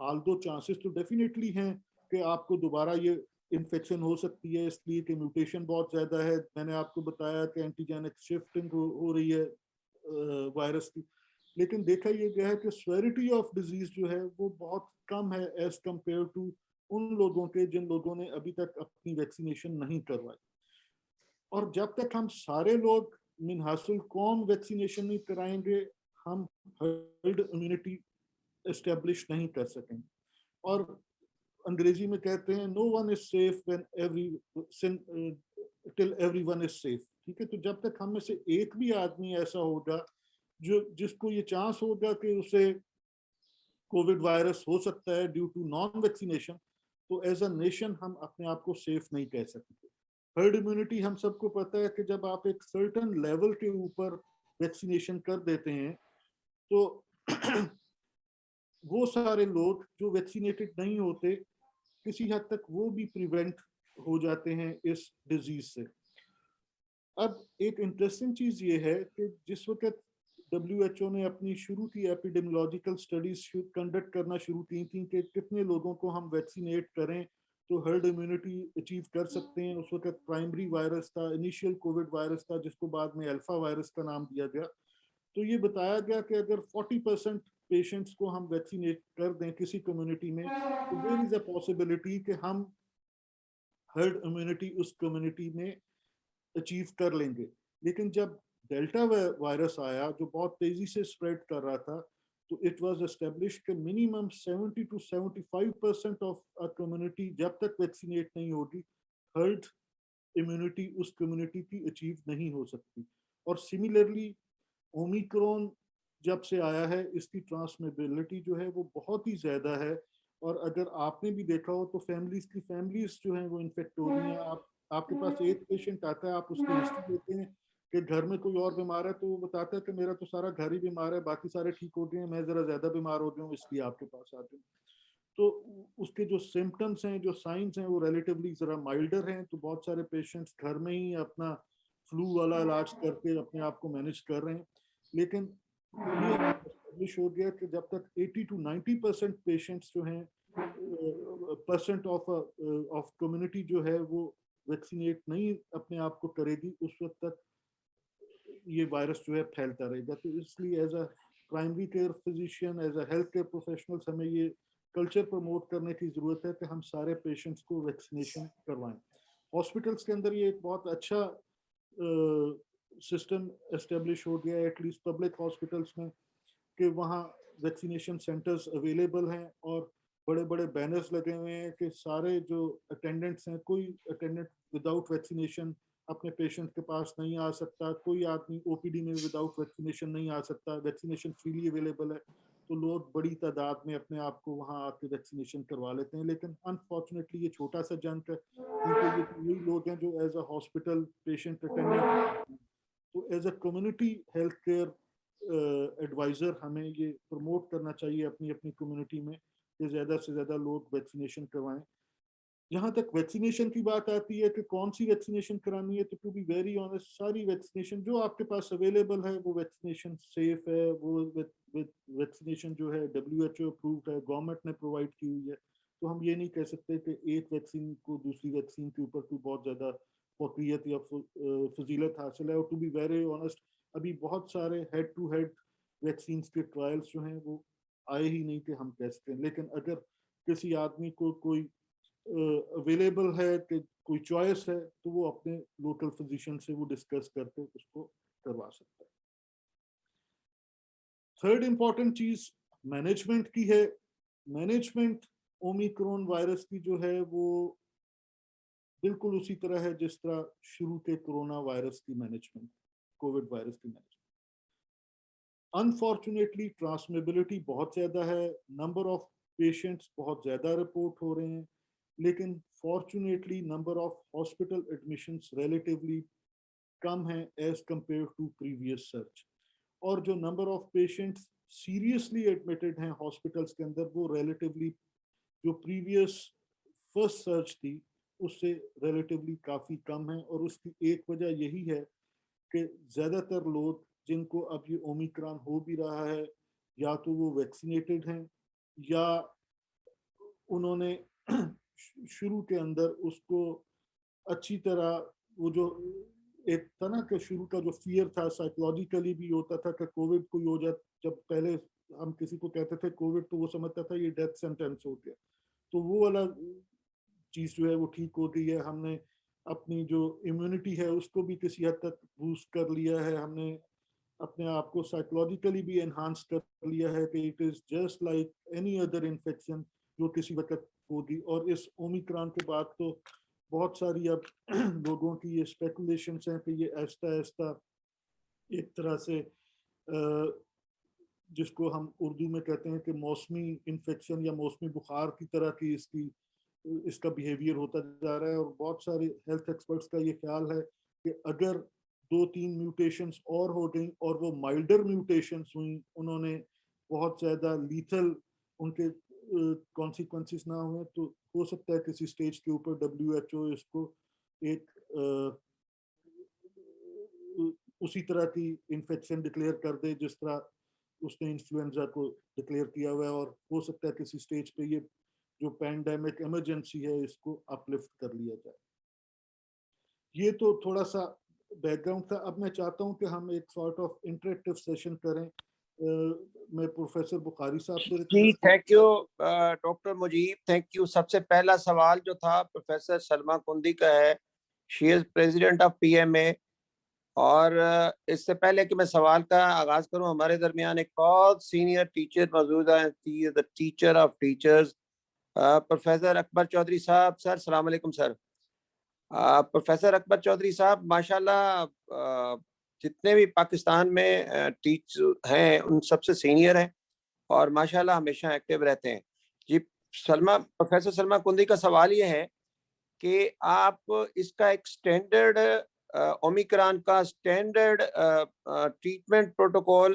आल्दो चांसेस तो डेफिनेटली हैं कि आपको दोबारा ये इन्फेक्शन हो सकती है, इसलिए कि म्यूटेशन बहुत ज़्यादा है। मैंने आपको बताया कि एंटीजेनिक शिफ्टिंग हो रही है वायरस की, लेकिन देखा ये गया है कि सेवेरिटी ऑफ डिजीज जो है वो बहुत कम है एज कम्पेयर टू उन लोगों के जिन लोगों ने अभी तक अपनी वैक्सीनेशन नहीं करवाई। और जब तक हम सारे लोग मिनहासुल कौम वैक्सीनेशन नहीं कराएंगे हम हर्ड इम्यूनिटी एस्टेब्लिश नहीं कर सकेंगे। और अंग्रेजी में कहते हैं no one is safe when till everyone is safe. ठीक है, तो जब तक हम में से एक भी आदमी ऐसा होगा जो जिसको ये चांस होगा कि उसे कोविड वायरस हो सकता है ड्यू टू नॉन वैक्सीनेशन, तो एज अ नेशन हम अपने आप को सेफ नहीं कह सकते। हर्ड इम्यूनिटी हम सबको पता है कि जब आप एक सर्टेन लेवल के ऊपर वैक्सीनेशन कर देते हैं तो वो सारे लोग जो वैक्सीनेटेड नहीं होते किसी हद तक वो भी प्रिवेंट हो जाते हैं इस डिजीज से। अब एक इंटरेस्टिंग चीज ये है कि जिस वक्त WHO ने अपनी शुरू की एपिडेमियोलॉजिकल स्टडीज कंडक्ट करना शुरू की थी कि कितने लोगों को हम वैक्सीनेट करें तो हर्ड इम्यूनिटी अचीव कर सकते हैं। उस वक्त प्राइमरी वायरस था, इनिशियल कोविड वायरस था, जिसको बाद में अल्फा वायरस का नाम दिया गया। तो ये बताया गया कि अगर 40% पेशेंट्स को हम वैक्सीनेट कर दें किसी कम्युनिटी में, तो देयर इज अ पॉसिबिलिटी कि हम हर्ड इम्यूनिटी उस कम्युनिटी में अचीव कर लेंगे। लेकिन जब डेल्टा वायरस आया जो बहुत तेजी से स्प्रेड कर रहा था, तो इट वाज एस्टेब्लिश्ड कि minimum 70 to 75% of a community जब तक वैक्सीनेट नहीं होगी, हर्ड इम्यूनिटी उस कम्युनिटी की अचीव नहीं हो सकती। और सिमिलरली ओमिक्रॉन जब से आया है, इसकी ट्रांसमिबिलिटी जो है वो बहुत ही ज़्यादा है। और अगर आपने भी देखा हो तो फैमिलीज जो हैं वो इन्फेक्ट हो रही हैं। आपके पास एक पेशेंट आता है, आप उसकी हिस्ट्री देते हैं कि घर में कोई और बीमार है, तो वो बताता है कि मेरा तो सारा घर ही बीमार है, बाकी सारे ठीक हो गए हैं, मैं ज़रा ज़्यादा बीमार हो गया हूँ, इसलिए आपके पास आते हैं। तो उसके जो सिम्टम्स हैं, जो साइंस हैं, वो रिलेटिवली ज़रा माइल्डर हैं। तो बहुत सारे पेशेंट्स घर में ही अपना फ्लू वाला इलाज करके अपने आप को मैनेज कर रहे हैं। लेकिन ये एस्टेब्लिश हो गया कि जब तक 80 to 90% पेशेंट्स जो हैं, परसेंट ऑफ कम्युनिटी जो है वो वैक्सीनेट नहीं अपने आप को करेगी, उस वक्त तक ये वायरस जो है फैलता रहेगा। तो इसलिए as a primary care physician, as a health care professionals, हमें ये कल्चर प्रमोट करने की ज़रूरत है कि हम सारे पेशेंट्स को वैक्सीनेशन करवाएं। हॉस्पिटल्स के अंदर ये एक बहुत अच्छा सिस्टम एस्टेब्लिश हो गया है, एटलीस्ट पब्लिक हॉस्पिटल्स में, कि वहाँ वैक्सीनेशन सेंटर्स अवेलेबल हैं और बड़े बड़े बैनर्स लगे हुए हैं कि सारे जो अटेंडेंट्स हैं, कोई अटेंडेंट विदाउट वैक्सीनेशन अपने पेशेंट के पास नहीं आ सकता, कोई आदमी ओपीडी में विदाउट वैक्सीनेशन नहीं आ सकता, वैक्सीनेशन फ्रीली अवेलेबल है। तो लोग बड़ी तादाद में अपने आप को वहाँ आके वैक्सीनेशन करवा लेते हैं। लेकिन अनफॉर्चुनेटली ये छोटा सा जंक है, क्योंकि ये वही लोग हैं जो as a hospital patient attendant, तो as a community health care adviser हमें ये प्रमोट करना चाहिए अपनी अपनी कम्युनिटी में कि ज़्यादा से ज़्यादा लोग वैक्सीनेशन करवाएं। जहाँ तक वैक्सीनेशन की बात आती है कि कौन सी वैक्सीनेशन करानी है, तो टू बी वेरी ऑनेस्ट, सारी वैक्सीनेशन जो आपके पास अवेलेबल है वो वैक्सीनेशन सेफ है। वो वैक्सीनेशन जो है WHO अप्रूव्ड है, गवर्नमेंट ने प्रोवाइड की हुई है। तो हम ये नहीं कह सकते कि एक वैक्सीन को दूसरी वैक्सीन के ऊपर कोई बहुत ज़्यादा फौकियत या फजीलत हासिल है। और टू बी वेरी ऑनेस्ट, अभी बहुत सारे हेड टू हेड वैक्सीन के ट्रायल्स जो हैं वो आए ही नहीं कि हम कह सकते हैं। लेकिन अगर किसी आदमी को कोई अवेलेबल है कि कोई चॉइस है, तो वो अपने लोकल फिजिशियन से वो डिस्कस करके उसको करवा सकता है। थर्ड इंपॉर्टेंट चीज मैनेजमेंट की है। मैनेजमेंट ओमिक्रॉन वायरस की जो है वो बिल्कुल उसी तरह है जिस तरह शुरू के कोरोना वायरस की मैनेजमेंट, कोविड वायरस की मैनेजमेंट। अनफॉर्चुनेटली ट्रांसमिबिलिटी बहुत ज़्यादा है, नंबर ऑफ पेशेंट्स बहुत ज़्यादा रिपोर्ट हो रहे हैं, लेकिन fortunately number of hospital admissions relatively कम है as compare to previous surge. और जो number of patients seriously admitted हैं हॉस्पिटल्स के अंदर, वो रिलेटिवली जो प्रीवियस फर्स्ट सर्च थी उससे रिलेटिवली काफ़ी कम है। और उसकी एक वजह यही है कि ज़्यादातर लोग जिनको अब ये ओमिक्रॉन हो भी रहा है, या तो वो वैक्सीनेटेड हैं या उन्होंने शुरू के अंदर उसको अच्छी तरह, वो जो एक था ना कि शुरू का जो फियर था साइकोलॉजिकली भी होता था कि कोविड कोई हो जाए, जब पहले हम किसी को कहते थे कोविड तो वो समझता था ये डेथ सेंटेंस हो गया। तो वो वाला चीज़ जो है वो ठीक हो गई है। हमने अपनी जो इम्यूनिटी है उसको भी किसी हद तक बूस्ट कर लिया है, हमने अपने आप को साइकोलॉजिकली भी एनहांस कर लिया है कि it is just like any other infection जो किसी वक्त होगी। और इस ओमिक्रॉन के बाद तो बहुत सारी अब लोगों की ये स्पेकुलेशंस हैं कि ये ऐसा ऐसा एक तरह से जिसको हम उर्दू में कहते हैं कि मौसमी इन्फेक्शन या मौसमी बुखार की तरह की इसका बिहेवियर होता जा रहा है। और बहुत सारे हेल्थ एक्सपर्ट्स का ये ख्याल है कि अगर 2-3 म्यूटेशंस और हो गई और वो माइल्डर म्यूटेशंस हुई, उन्होंने बहुत ज़्यादा लीथल उनके कॉन्सिक्वेंसेस ना हुए, तो हो सकता है किसी स्टेज के ऊपर WHO इसको एक उसी तरह की इन्फेक्शन डिक्लेयर कर दे जिस तरह उसने इन्फ्लुएंजा को डिक्लेयर किया हुआ है, और हो सकता है किसी स्टेज पे ये जो पैंडेमिक इमरजेंसी है इसको अपलिफ्ट कर लिया जाए। ये तो थोड़ा सा बैकग्राउंड था। अब मैं चाहता हूं कि हम एक सॉर्ट ऑफ इंटरेक्टिव सेशन करें। मैं प्रोफेसर बुखारी साहब से जी, thank you doctor Mujeeb, thank you. सबसे पहला सवाल जो था प्रोफेसर सलमा कुंदी का है। She is president of PMA. और इससे पहले कि मैं सवाल का आगाज करूं, हमारे दरमियान एक बहुत सीनियर टीचर मौजूद है, the teacher of teachers, professor Akbar Chaudhary sahab. Sir अस्सलाम वालेकुम सर। प्रोफेसर अकबर चौधरी साहब माशाल्लाह जितने भी पाकिस्तान में टीचर हैं उन सबसे सीनियर हैं और माशाल्लाह हमेशा एक्टिव रहते हैं। जी, प्रोफेसर सलमा कुंदी का सवाल ये है कि आप इसका एक स्टैंडर्ड ओमिक्रॉन का स्टैंडर्ड ट्रीटमेंट प्रोटोकॉल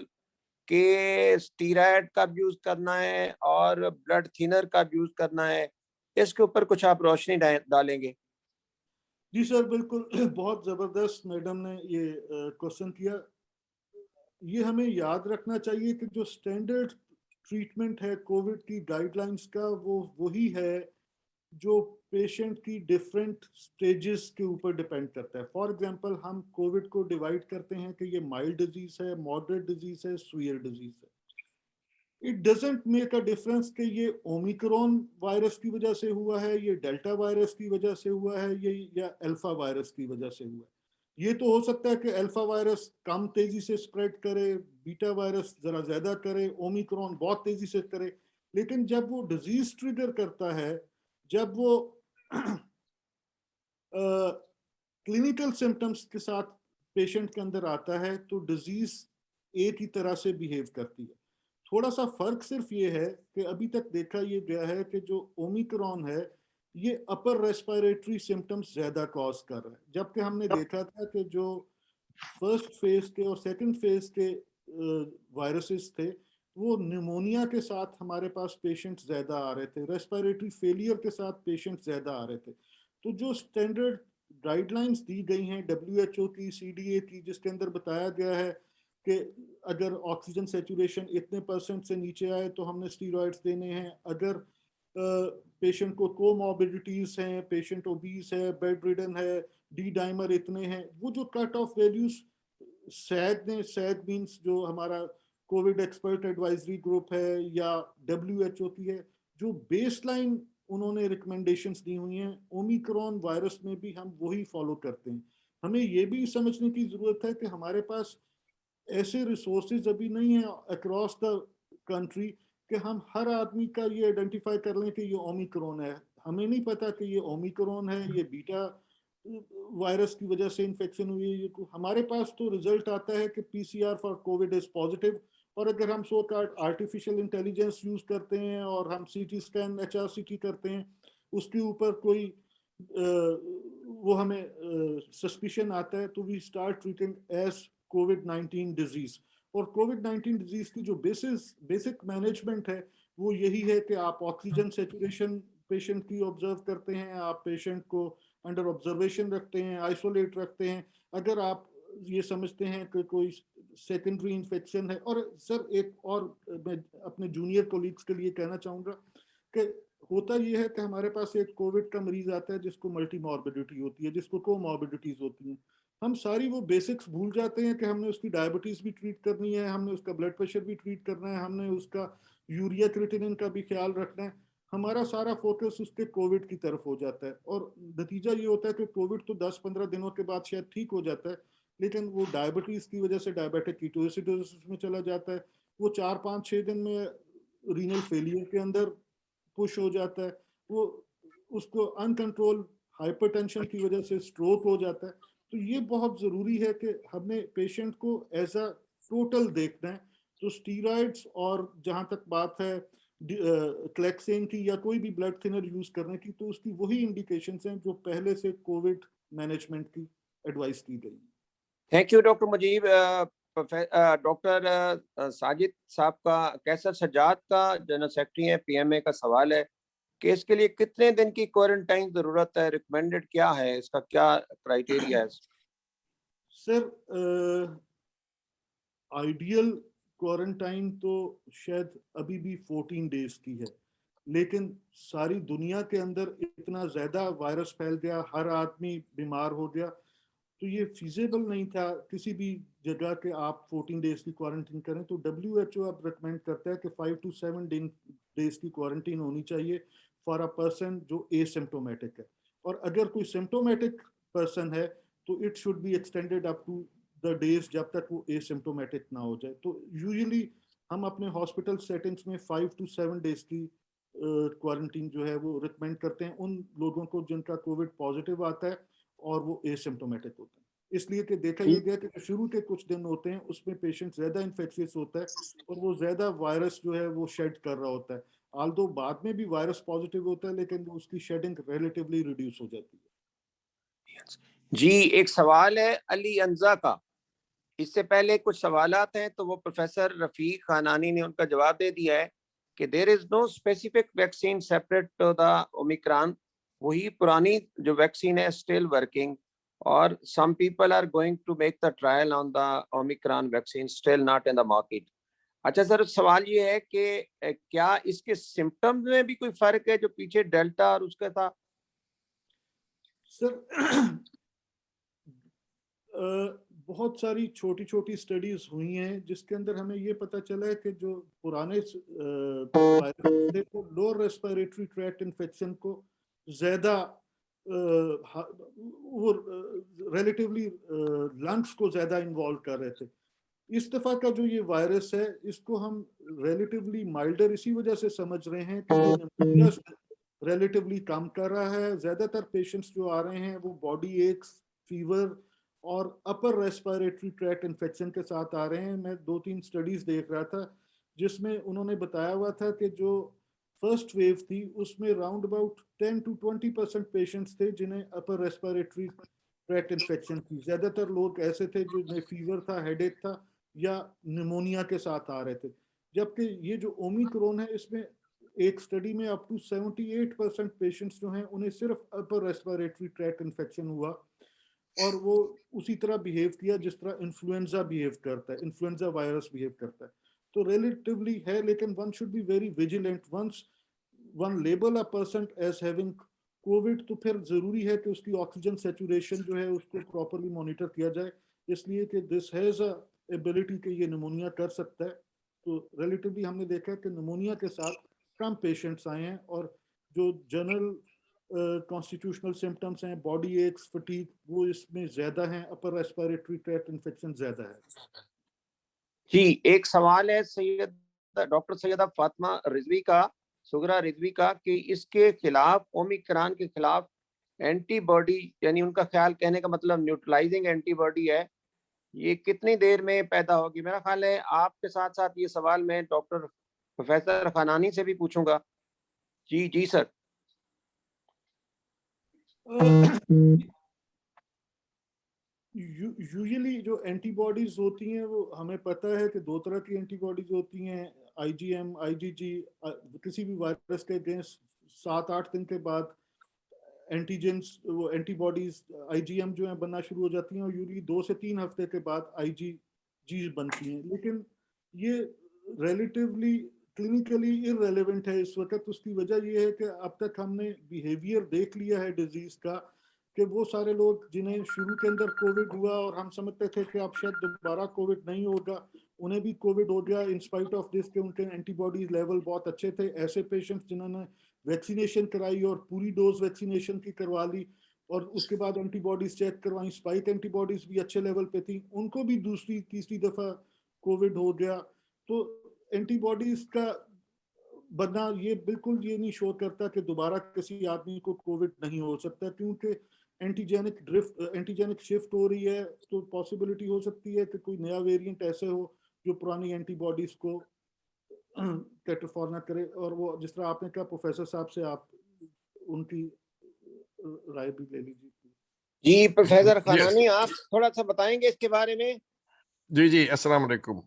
के स्टीरॉयड का यूज करना है और ब्लड थिनर का यूज करना है, इसके ऊपर कुछ आप रोशनी डालेंगे? जी सर, बिल्कुल। बहुत जबरदस्त मैडम ने ये क्वेश्चन किया। ये हमें याद रखना चाहिए कि जो स्टैंडर्ड ट्रीटमेंट है कोविड की गाइडलाइंस का, वो वही है जो पेशेंट की डिफरेंट स्टेजेस के ऊपर डिपेंड करता है। फॉर एग्जांपल, हम कोविड को डिवाइड करते हैं कि ये माइल्ड डिजीज है, मॉडरेट डिजीज है, सीवियर डिजीज है। It doesn't make a difference कि ये ओमिक्रॉन वायरस की वजह से हुआ है, ये डेल्टा वायरस की वजह से हुआ है, ये या अल्फा वायरस की वजह से हुआ है। ये तो हो सकता है कि अल्फा वायरस कम तेजी से स्प्रेड करे, बीटा वायरस जरा ज्यादा करे, ओमिक्रॉन बहुत तेजी से करे। लेकिन जब वो डिजीज ट्रिगर करता है, जब वो क्लिनिकल सिम्टम्स के साथ पेशेंट के अंदर आता है, तो डिजीज एक ही तरह से बिहेव करती है। थोड़ा सा फर्क सिर्फ ये है कि अभी तक देखा ये गया है कि जो ओमिक्रॉन है ये अपर रेस्पिरेटरी सिम्टम्स ज्यादा कॉज कर रहा है, जबकि हमने देखा था कि जो फर्स्ट फेज के और सेकंड फेज के वायरसेस थे वो निमोनिया के साथ हमारे पास पेशेंट ज्यादा आ रहे थे, रेस्पिरेटरी फेलियर के साथ पेशेंट ज्यादा आ रहे थे। तो जो स्टैंडर्ड गाइडलाइंस दी गई हैं WHO की, CDA की, जिसके अंदर बताया गया है कि अगर ऑक्सीजन सेचुरेशन इतने % से नीचे आए तो हमने स्टीरॉइड्स देने हैं, अगर पेशेंट को कोमॉर्बिडिटीज हैं, पेशेंट ओबीस है, बेड रिडन है, डी डाइमर इतने हैं, वो जो cut off values said means जो हमारा कोविड एक्सपर्ट एडवाइजरी ग्रुप है या WHO की है, जो बेसलाइन उन्होंने रिकमेंडेशंस दी हुई हैं, ओमिक्रॉन वायरस में भी हम वही फॉलो करते हैं। हमें ये भी समझने की जरूरत है कि हमारे पास ऐसे रिसोर्सेज अभी नहीं है अक्रॉस द कंट्री कि हम हर आदमी का ये आइडेंटिफाई कर लें कि ये ओमिक्रॉन है। हमें नहीं पता कि ये ओमिक्रॉन है, ये बीटा वायरस की वजह से इन्फेक्शन हुई है। हमारे पास तो रिजल्ट आता है कि PCR for Covid is positive, और अगर हम सो कार्ड आर्टिफिशियल इंटेलिजेंस यूज करते हैं और हम CT स्कैन HRCT करते हैं, उसके ऊपर कोई वो हमें सस्पिशन आता है, तो वी स्टार्ट ट्रीटिंग एज कोविड-19 डिजीज। और कोविड-19 डिजीज की जो बेसिक मैनेजमेंट है वो यही है कि आप ऑक्सीजन सेचुरेशन पेशेंट की ऑब्जर्व करते हैं, आप पेशेंट को अंडर ऑब्जर्वेशन रखते हैं, आइसोलेट रखते हैं। अगर आप ये समझते हैं कि कोई सेकेंडरी इन्फेक्शन है, और सर एक और मैं अपने जूनियर कोलीग्स के लिए कहना चाहूँगा कि होता ये है कि हमारे पास एक कोविड का मरीज आता है जिसको मल्टी मॉर्बिडिटी होती है, जिसको कोमॉर्बिडिटीज होती हैं। हम सारी वो बेसिक्स भूल जाते हैं कि हमने उसकी डायबिटीज भी ट्रीट करनी है, हमने उसका ब्लड प्रेशर भी ट्रीट करना है, हमने उसका यूरिया क्रिएटिनिन का भी ख्याल रखना है। हमारा सारा फोकस उसके कोविड की तरफ हो जाता है, और नतीजा ये होता है कि कोविड तो 10-15 दिनों के बाद शायद ठीक हो जाता है, लेकिन वो डायबिटीज की वजह से डायबिटिक कीटोसिडोसिस में चला जाता है, वो 4-5-6 दिन में रीनल फेलियर के अंदर पुश हो जाता है, वो उसको अनकंट्रोल हाइपरटेंशन की वजह से स्ट्रोक हो जाता है। तो ये बहुत जरूरी है कि हमें पेशेंट को एज अ टोटल देखना है। तो स्टीरॉइड्स, और जहां तक बात है क्लेक्सेन की या कोई भी ब्लड थिनर यूज करने की, तो उसकी वही इंडिकेशंस हैं जो पहले से कोविड मैनेजमेंट की एडवाइस की गई। Thank you doctor Mujeeb. Doctor Sajid sahab का, कैसर सज्जाद का जनरल सेक्रेटरी है पीएमए का सवाल है कि इसके लिए कितने दिन की क्वारंटाइन जरूरत है, रिकमेंडेड क्या है, इसका क्या क्राइटेरिया है? सर आइडियल क्वारंटाइन तो शायद अभी भी 14 डेज की है, लेकिन सारी दुनिया के अंदर इतना ज्यादा वायरस फैल गया, हर आदमी बीमार हो गया, तो ये फिजिबल नहीं था किसी भी जगह के आप 14 डेज की क्वारंटीन करें। तो WHO अब रिकमेंड करता है कि 5 to 7 डेज की क्वारंटीन होनी चाहिए फॉर अ पर्सन जो एसिम्प्टोमेटिक है, और अगर कोई सिम्प्टोमेटिक पर्सन है तो it should be extended up to the days जब तक वो एसिम्प्टोमेटिक ना हो जाए। तो यूजुअली हम अपने हॉस्पिटल सेटिंग्स में 5 to 7 डेज की क्वारंटीन जो है वो रिकमेंड करते हैं उन लोगों को जिनका कोविड पॉजिटिव आता है और वो एसिम्प्टोमेटिक होते हैं। इसलिए कि देखा यह गया कि शुरू के कुछ दिन होते हैं उसमें पेशेंट ज्यादा इन्फेक्शियस होता है और वो ज्यादा वायरस जो है वो शेड कर रहा होता है, आल्दो बाद में भी वायरस पॉजिटिव होता है लेकिन उसकी शेडिंग रिलेटिवली रिड्यूस हो जाती है। जी, एक सवाल है अली अंजा का। इससे पहले कुछ सवालात हैं तो वो प्रोफेसर रफीक खानानी ने उनका जवाब दे दिया है कि there is no specific vaccine separate to the Omicron. वही पुरानी जो वैक्सीन है स्टिल वर्किंग, और some people are going to make the trial on the Omicron vaccine, still not in the market. अच्छा सर, सवाल ये है कि क्या इसके सिम्टम्स में भी कोई फर्क है जो पीछे डेल्टा और उसका था? सर बहुत सारी छोटी छोटी स्टडीज हुई हैं जिसके अंदर हमें ये पता चला है कि जो पुराने वायरस थे वो लोअर रेस्पिरेटरी ट्रैक्ट इन्फेक्शन को ज्यादा वो रिलेटिवली लंग्स को ज्यादा इन्वॉल्व कर रहे थे। इस दफा का जो ये वायरस है इसको हम रिलेटिवली माइल्डर इसी वजह से समझ रहे हैं कि ये निमोनिया रिलेटिवली कम कर रहा है। ज्यादातर पेशेंट्स जो आ रहे हैं वो बॉडी एक्स, फीवर और अपर रेस्पिरेटरी ट्रैक्ट इन्फेक्शन के साथ आ रहे हैं। मैं 2-3 स्टडीज देख रहा था जिसमें उन्होंने बताया हुआ था कि जो फर्स्ट वेव थी उसमें राउंड अबाउट 10 to 20% पेशेंट्स थे जिन्हें अपर रेस्पिरेटरी ट्रैक्ट इन्फेक्शन थी। ज्यादातर लोग ऐसे थे जिन्हें फीवर था, हेडेक था या निमोनिया के साथ आ रहे थे। जबकि ये जो ओमिक्रॉन है इसमें एक स्टडी में अप टू 78% पेशेंट्स जो हैं उन्हें सिर्फ अपर रेस्पिरेटरी ट्रैक्ट इन्फेक्शन हुआ और वो उसी तरह बिहेव किया जिस तरह इन्फ्लुएंजा बिहेव करता है, इन्फ्लुएंजा वायरस बिहेव करता है। तो रिलेटिवली है, लेकिन one should be very vigilant. Once one label a person as having Covid तो फिर जरूरी है कि उसकी ऑक्सीजन सैचुरेशन जो है उसको प्रॉपर्ली मॉनिटर किया जाए, इसलिए कि दिस हैज अ एबिलिटी कि ये निमोनिया कर सकता है। तो रिलेटिवली हमने देखा कि निमोनिया के साथ कम पेशेंट्स आए हैं और जो जनरल कॉन्स्टिट्यूशनल सिम्टम्स हैं, बॉडी एक्स, फटीग, वो इसमें ज्यादा हैं, अपर रेस्पिरेटरी ट्रैक्ट इन्फेक्शन ज्यादा है। जी, एक सवाल है डॉक्टर सैयदा फातिमा रिजवी का, सुगरा रिजवी का, कि इसके खिलाफ, ओमिक्रॉन के खिलाफ एंटीबॉडी, यानी उनका ख्याल, कहने का मतलब न्यूट्रलाइजिंग एंटीबॉडी है, ये कितनी देर में पैदा होगी? मेरा ख्याल है आपके साथ साथ ये सवाल मैं डॉक्टर प्रोफेसर खानानी से भी पूछूंगा। जी जी सर। यूजुअली जो एंटीबॉडीज होती हैं वो हमें पता है कि 2 तरह की एंटीबॉडीज होती हैं, IgM, IgG। किसी भी वायरस के अगेंस्ट 7-8 दिन के बाद एंटीजेंस, वो एंटीबॉडीज IgM जो है बनना शुरू हो जाती हैं और यूजुअली 2 से 3 हफ्ते के बाद IgG बनती हैं। लेकिन ये रिलेटिवली क्लिनिकली इररेलेवेंट है इस वक्त। उसकी वजह ये है कि अब तक हमने बिहेवियर देख लिया है डिजीज का कि वो सारे लोग जिन्हें शुरू के अंदर कोविड हुआ और हम समझते थे कि अब शायद दोबारा कोविड नहीं होगा, उन्हें भी कोविड हो गया इन स्पाइट ऑफ दिस कि उनके एंटीबॉडीज लेवल बहुत अच्छे थे। ऐसे पेशेंट्स जिन्होंने वैक्सीनेशन कराई और पूरी डोज वैक्सीनेशन की करवा ली और उसके बाद एंटीबॉडीज चेक करवाई, स्पाइक एंटीबॉडीज भी अच्छे लेवल पे थी, उनको भी दूसरी तीसरी दफा कोविड हो गया। तो एंटीबॉडीज का बनना ये बिल्कुल ये नहीं शो करता कि दोबारा किसी आदमी को कोविड नहीं हो सकता, क्योंकि एंटीजेनिक शिफ्ट हो रही है। तो पॉसिबिलिटी हो सकती है कि कोई नया वेरिएंट ऐसे हो जो पुरानी एंटीबॉडीज को कैटरफॉर्ना करे। और वो जिस तरह आपने कहा प्रोफेसर साहब से आप उनकी राय भी ले लीजिए। जी प्रोफेसर खानानी, आप थोड़ा सा बताएंगे इसके बारे में? जी, अस्सलाम वालेकुम।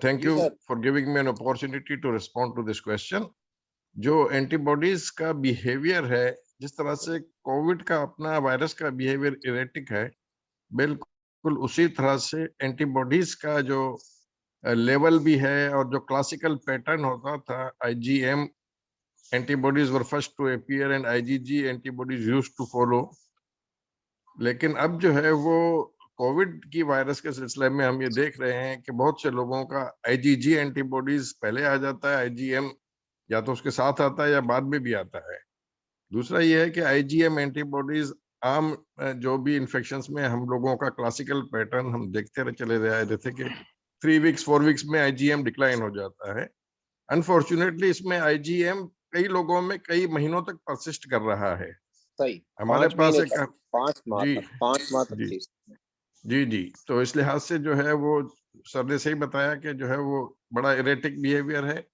Thank जी you sir. for giving me an opportunity to respond to this question. जो एंटीबॉडीज का बिहेवियर है, जिस तरह से कोविड का अपना वायरस का बिहेवियर इरेटिक है, बिल्कुल बिल्कुल उसी तरह से एंटीबॉडीज का जो लेवल भी है और जो क्लासिकल पैटर्न होता था, IgM antibodies were first to appear and IgG antibodies used to follow. लेकिन अब जो है वो कोविड की वायरस के सिलसिले में हम ये देख रहे हैं कि बहुत से लोगों का IgG एंटीबॉडीज पहले आ जाता है, IgM या तो उसके साथ आता है या बाद में भी आता है। दूसरा ये है कि IgM एंटीबॉडीज आम जो भी इन्फेक्शंस में हम लोगों का क्लासिकल पैटर्न हम देखते चले रहे थे कि 3 वीक्स 4 वीक्स में IgM डिक्लाइन हो जाता है। अनफॉर्चुनेटली इसमें IgM कई लोगों में कई महीनों तक परसिस्ट कर रहा है। सही, हमारे 5 पास महीने एक तक, 5 माह जी तक, 5 माह तक जी थी। जी जी तो इस लिहाज से जो है वो सर ने सही बताया कि जो है वो बड़ा इरेटिक बिहेवियर है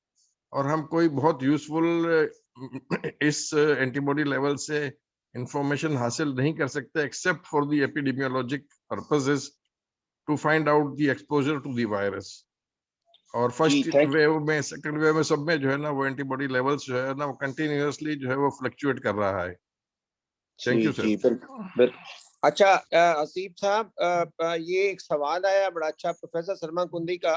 और हम कोई बहुत यूजफुल इस एंटीबॉडी लेवल से इंफॉर्मेशन हासिल नहीं कर सकते except for the epidemiologic purposes to find out the exposure to the virus. और जी, फर्स्ट थैंक वेव में सेकंड वेव में सब में जो है ना वो एंटीबॉडी लेवल्स जो है ना वो कंटिन्यूअसली जो है वो फ्लक्चुएट कर रहा है। थैंक जी यू जी, सर। बिल्कुल। अच्छा, हसीब साहब, ये एक सवाल आया बड़ा अच्छा प्रोफेसर सलमान कुंदी का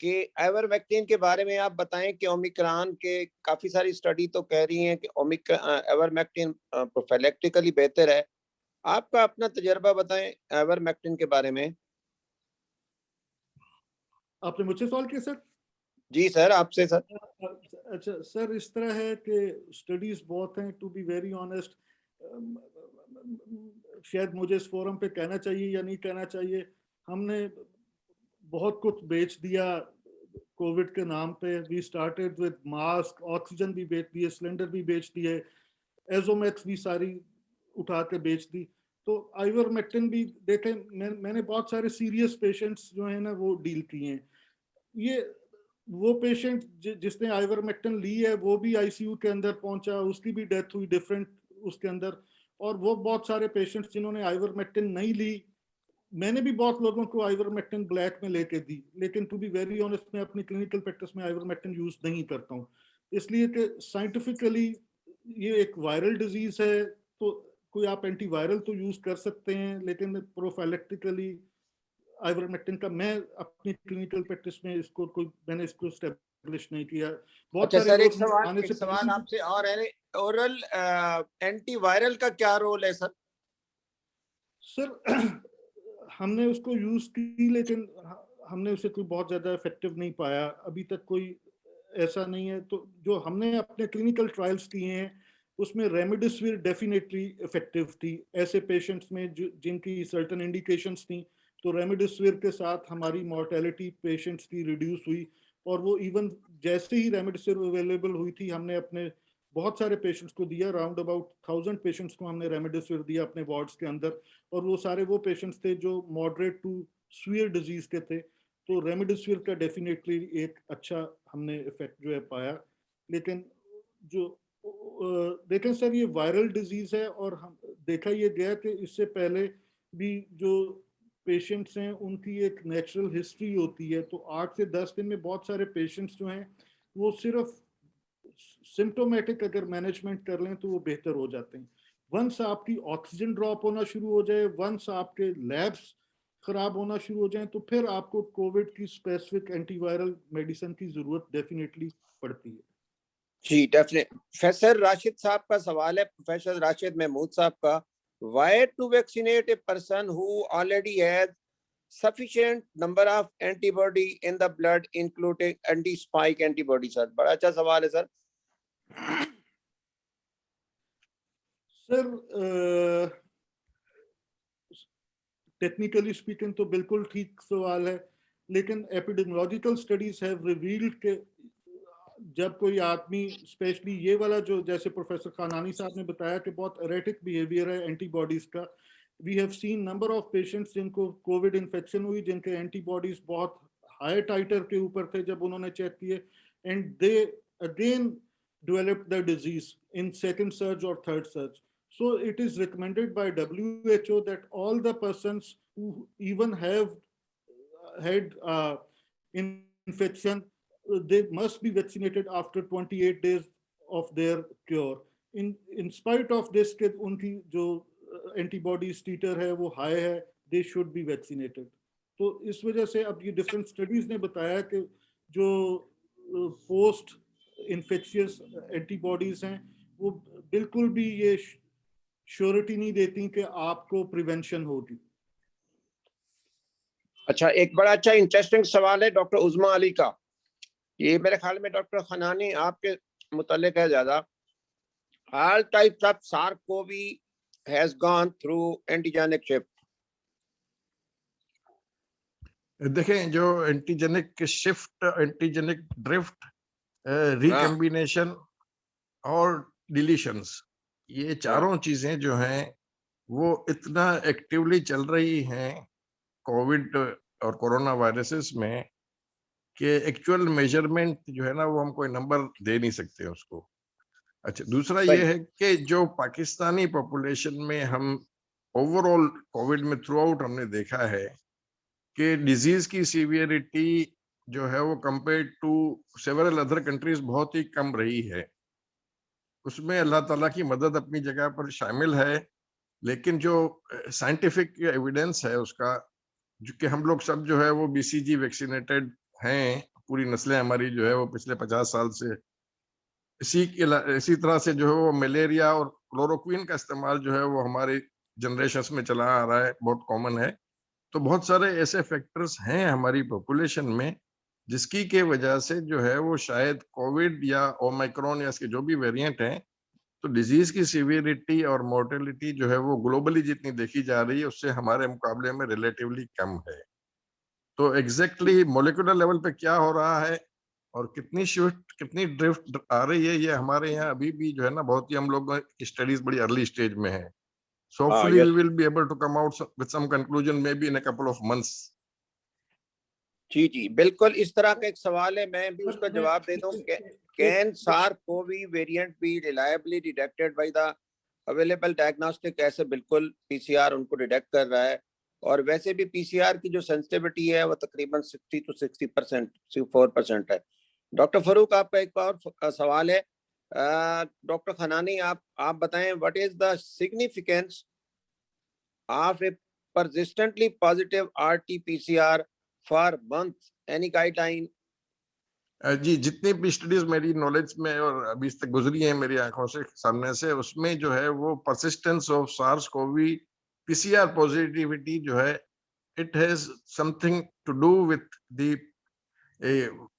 कि आइवरमेक्टिन के बारे में आप बताएं कि ओमिक्रॉन के काफी सारी स्टडी तो कह रही हैं कि आइवरमेक्टिन प्रोफिलैक्टिकली बेहतर है। आपका अपना तजर्बा बताएं आइवरमेक्टिन के बारे में। आपने मुझसे सवाल किया सर? जी सर, आपसे सर। अच्छा सर, इस तरह है कि स्टडीज बहुत हैं, टू बी वेरी ऑनेस्ट। शायद मुझे इस फोरम पे कहना चाहिए या नहीं कहना चाहिए, हमने बहुत कुछ बेच दिया कोविड के नाम पे। We started with mask, oxygen भी बेच दिए, सिलेंडर भी बेच दिए, एजोमैक्स भी सारी उठा के बेच दी। तो आइवरमेक्टिन भी देखें, मैंने बहुत सारे सीरियस पेशेंट्स जो है ना वो डील किए हैं। ये वो पेशेंट जिसने आइवरमेक्टिन ली है वो भी आईसीयू के अंदर पहुंचा, उसकी भी डेथ हुई डिफरेंट उसके अंदर। और वो बहुत सारे पेशेंट्स जिन्होंने आइवरमेक्टिन नहीं ली, मैंने भी बहुत लोगों को आइवरमेक्टिन ब्लैक में लेके दी, लेकिन टू बी वेरी ऑनेस्ट मैं अपनी क्लिनिकल प्रैक्टिस में आइवरमेक्टिन यूज नहीं करता हूँ, इसलिए कि साइंटिफिकली ये एक वायरल डिजीज है। तो कोई आप एंटीवायरल तो यूज कर सकते हैं, लेकिन प्रोफाइलेक्टिकली आइवरमेक्टिन का मैं अपनी क्लिनिकल प्रैक्टिस में मैंने इसको एस्टेब्लिश नहीं किया। बहुत अच्छा सारे सर, लोग आने एक से सवाल पहले आपसे और है, ओरल एंटीवायरल का क्या रोल है सर? सर हमने उसको यूज की, लेकिन हमने उसे कोई बहुत ज्यादा इफेक्टिव नहीं पाया अभी तक, कोई ऐसा नहीं है। तो जो हमने अपने क्लिनिकल ट्रायल्स किए हैं उसमें रेमडेसिविर डेफिनेटली इफेक्टिव थी ऐसे पेशेंट्स में जिनकी सर्टेन इंडिकेशंस थी। तो रेमडेसिविर के साथ हमारी मॉर्टेलिटी पेशेंट्स की रिड्यूस हुई, और वो इवन जैसे ही रेमडेसिविर अवेलेबल हुई थी हमने अपने बहुत सारे पेशेंट्स को दिया, राउंड अबाउट 1000 पेशेंट्स को हमने रेमडेसिविर दिया अपने वार्ड्स के अंदर। और वो सारे वो पेशेंट्स थे जो मॉडरेट टू सीवियर डिजीज के थे। तो रेमडेसिविर का डेफिनेटली एक अच्छा हमने इफेक्ट जो है पाया। लेकिन जो देखें सर, ये वायरल डिजीज है, और हम देखा ये गया कि इससे पहले भी जो पेशेंट्स हैं उनकी एक नेचुरल हिस्ट्री होती है। तो 8 से 10 दिन में बहुत सारे पेशेंट्स जो हैं वो सिर्फ सिम्टोमेटिक अगर मैनेजमेंट कर लें तो वो बेहतर हो जाते हैं। वंस आपकी ऑक्सीजन ड्रॉप होना शुरू हो जाए, वंस आपके लैब्स खराब होना शुरू हो जाए, तो फिर आपको कोविड की स्पेसिफिक एंटीवायरल मेडिसिन की जरूरत डेफिनेटली पड़ती है। जी डेफिनेट। प्रोफेसर राशिद साहब का सवाल है, प्रोफेसर राशिद महमूद साहब का, why to vaccinate a person who already has sufficient number of antibody in the blood including anti-spike antibody? Sir बड़ा अच्छा सवाल है सर। सर टेक्निकली स्पीकिंग तो बिल्कुल ठीक सवाल है, लेकिन एपिडेमियोलॉजिकल स्टडीज हैव रिवील्ड के जब कोई आदमी, स्पेशली ये वाला जो जैसे प्रोफेसर खानानी साहब ने बताया कि बहुत एरेटिक बिहेवियर है एंटीबॉडीज का, we have seen number of patients जिनको कोविड इन्फेक्शन हुई, जिनके एंटीबॉडीज बहुत हाई टाइटर के ऊपर थे जब उन्होंने चेक किए, and they again developed the disease in second surge और third surge. So it is recommended by WHO that all the persons who even have had infection, they must be vaccinated after 28 days of their cure. In spite of this, कि उनकी जो antibodies titer है वो high है, they should be vaccinated. तो इस वजह से अब ये डिफरेंट स्टडीज ने बताया कि जो पोस्ट इन्फेक्शियस एंटीबॉडीज हैं वो बिल्कुल भी ये श्योरिटी नहीं देती कि आपको प्रिवेंशन होगी। अच्छा, एक बड़ा अच्छा इंटरेस्टिंग सवाल है डॉक्टर उज़मा अली का। ये मेरे ख्याल में डॉक्टर खनानी आपके मुतालिक है ज्यादा। All types of SARS-CoV has gone through antigenic shift. देखें जो antigenic shift, antigenic drift, recombination और डिलीशंस, ये चारों चीजें जो हैं वो इतना एक्टिवली चल रही हैं कोविड और कोरोना वायरसेस में कि एक्चुअल मेजरमेंट जो है ना वो हम कोई नंबर दे नहीं सकते उसको। अच्छा, दूसरा ये है कि जो पाकिस्तानी पॉपुलेशन में हम ओवरऑल कोविड में थ्रू आउट हमने देखा है कि डिजीज की सीवियरिटी जो है वो compare to several other countries बहुत ही कम रही है। उसमें अल्लाह ताला की मदद अपनी जगह पर शामिल है, लेकिन जो साइंटिफिक एविडेंस है उसका, जो कि हम लोग सब जो है वो बीसीजी वैक्सीनेटेड हैं, पूरी नस्लें हमारी जो है वो पिछले 50 साल से इसी तरह से जो है वो मलेरिया और क्लोरोक्विन का इस्तेमाल जो है वो हमारे जनरेशंस में चला आ रहा है, बहुत कॉमन है। तो बहुत सारे ऐसे फैक्टर्स हैं हमारी पॉपुलेशन में जिसकी के वजह से जो है वो शायद कोविड या ओमाइक्रॉन या इसके जो भी वेरिएंट हैं, तो डिजीज की सीवियरिटी और मोर्टेलिटी जो है वो ग्लोबली जितनी देखी जा रही है उससे हमारे मुकाबले में रिलेटिवली कम है। तो एग्जैक्टली मॉलिक्यूलर लेवल पे क्या हो रहा है और कितनी शिफ्ट, कितनी ड्रिफ्ट आ रही है, ये हमारे यहाँ अभी भी जो है ना बहुत ही हम लोग स्टडीज बड़ी अर्ली स्टेज में है। So hopefully we will be able to come out with some conclusion maybe in a couple of months. जी जी बिल्कुल, इस तरह का एक सवाल है, मैं भी उसका जवाब दे दूं। Can SARS-CoV variant be reliably detected by the available diagnostic? ऐसे बिल्कुल PCR उनको डिटेक्ट कर रहा है, और वैसे भी PCR की जो सेंसिटिविटी है वो तकरीबन 60 to 60%, 64% है। डॉक्टर फरूक, आपका एक और सवाल है। डॉक्टर खनानी, आप बताएं, what is the significance of A persistently positive RT-PCR for month? Any guideline? जी, जितनी भी स्टडीज मेरी नॉलेज में और अभी तक गुजरी है मेरी आंखों से सामने से, उसमें जो है वो persistence of SARS-CoV PCR positivity जो है, it has something to do with the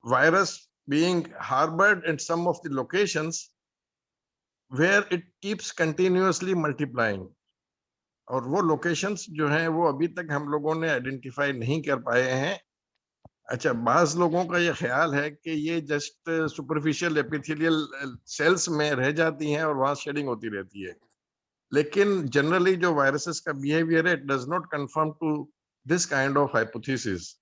virus being harbored in some of the locations where it keeps continuously multiplying, और वो लोकेशंस जो हैं वो अभी तक हम लोगों ने आइडेंटिफाई नहीं कर पाए हैं। अच्छा, बाज लोगों का ये ख्याल है कि ये जस्ट सुपरफिशियल एपिथेलियल सेल्स में रह जाती हैं और वहां शेडिंग होती रहती है, लेकिन जनरली जो वायरसेस का बिहेवियर है, it does not confirm to this kind of hypothesis.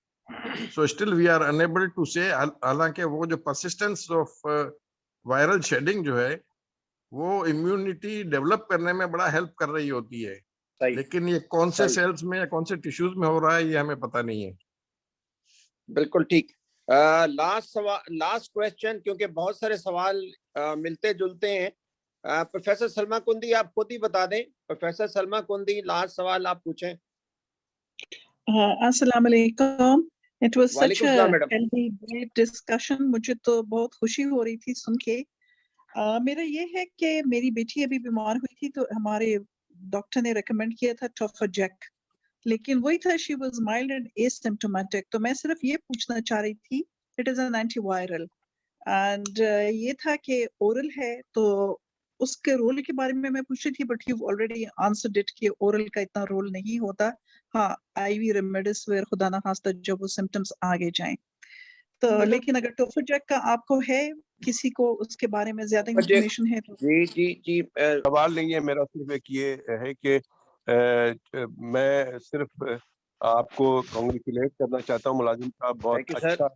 So still we are unable to say, हालांकि वो जो persistence of viral shedding जो है वो इम्यूनिटी डेवलप करने में बड़ा हेल्प कर रही होती है, लेकिन ये कौन से सेल्स में या कौन से टिश्यूज में हो रहा है ये हमें पता नहीं है। बिल्कुल ठीक। लास्ट क्वेश्चन, क्योंकि बहुत सारे सवाल मिलते जुलते हैं। प्रोफेसर सलमा कुंदी, आप खुद ही बता दें। प्रोफेसर सलमा कुंदी, लास्ट सवाल आप पूछें। अस्सलाम वालेकुम। It was such a healthy, great discussion. मुझे तो बहुत खुशी हो रही थी सुन के। मेरा ये है कि मेरी बेटी अभी बीमार हुई थी तो हमारे डॉक्टर ने रेकमेंड किया था टोफोजेक, लेकिन वही था she was mild and asymptomatic। तो मैं सिर्फ ये पूछना चाह रही थी, it is an antiviral and ये था कि ओरल है तो उसके रोल के बारे में मैं पूछ रही थी, but you already answered it कि ओरल का इतना रोल नहीं होता। हाँ, आईवी रेमेडिसिविर खुदा ना खास्ता जब वो सिम्टम्स आगे जाएं तो, लेकिन अगर टोफोजेक का आपको है, किसी को उसके बारे में ज्यादा इंफॉर्मेशन है तो। जी जी जी, सवाल नहीं है मेरा, सिर्फ एक ये है कि मैं सिर्फ आपको कांग्रेचुलेट करना चाहता हूँ मुलाजिम साहब, बहुत अच्छा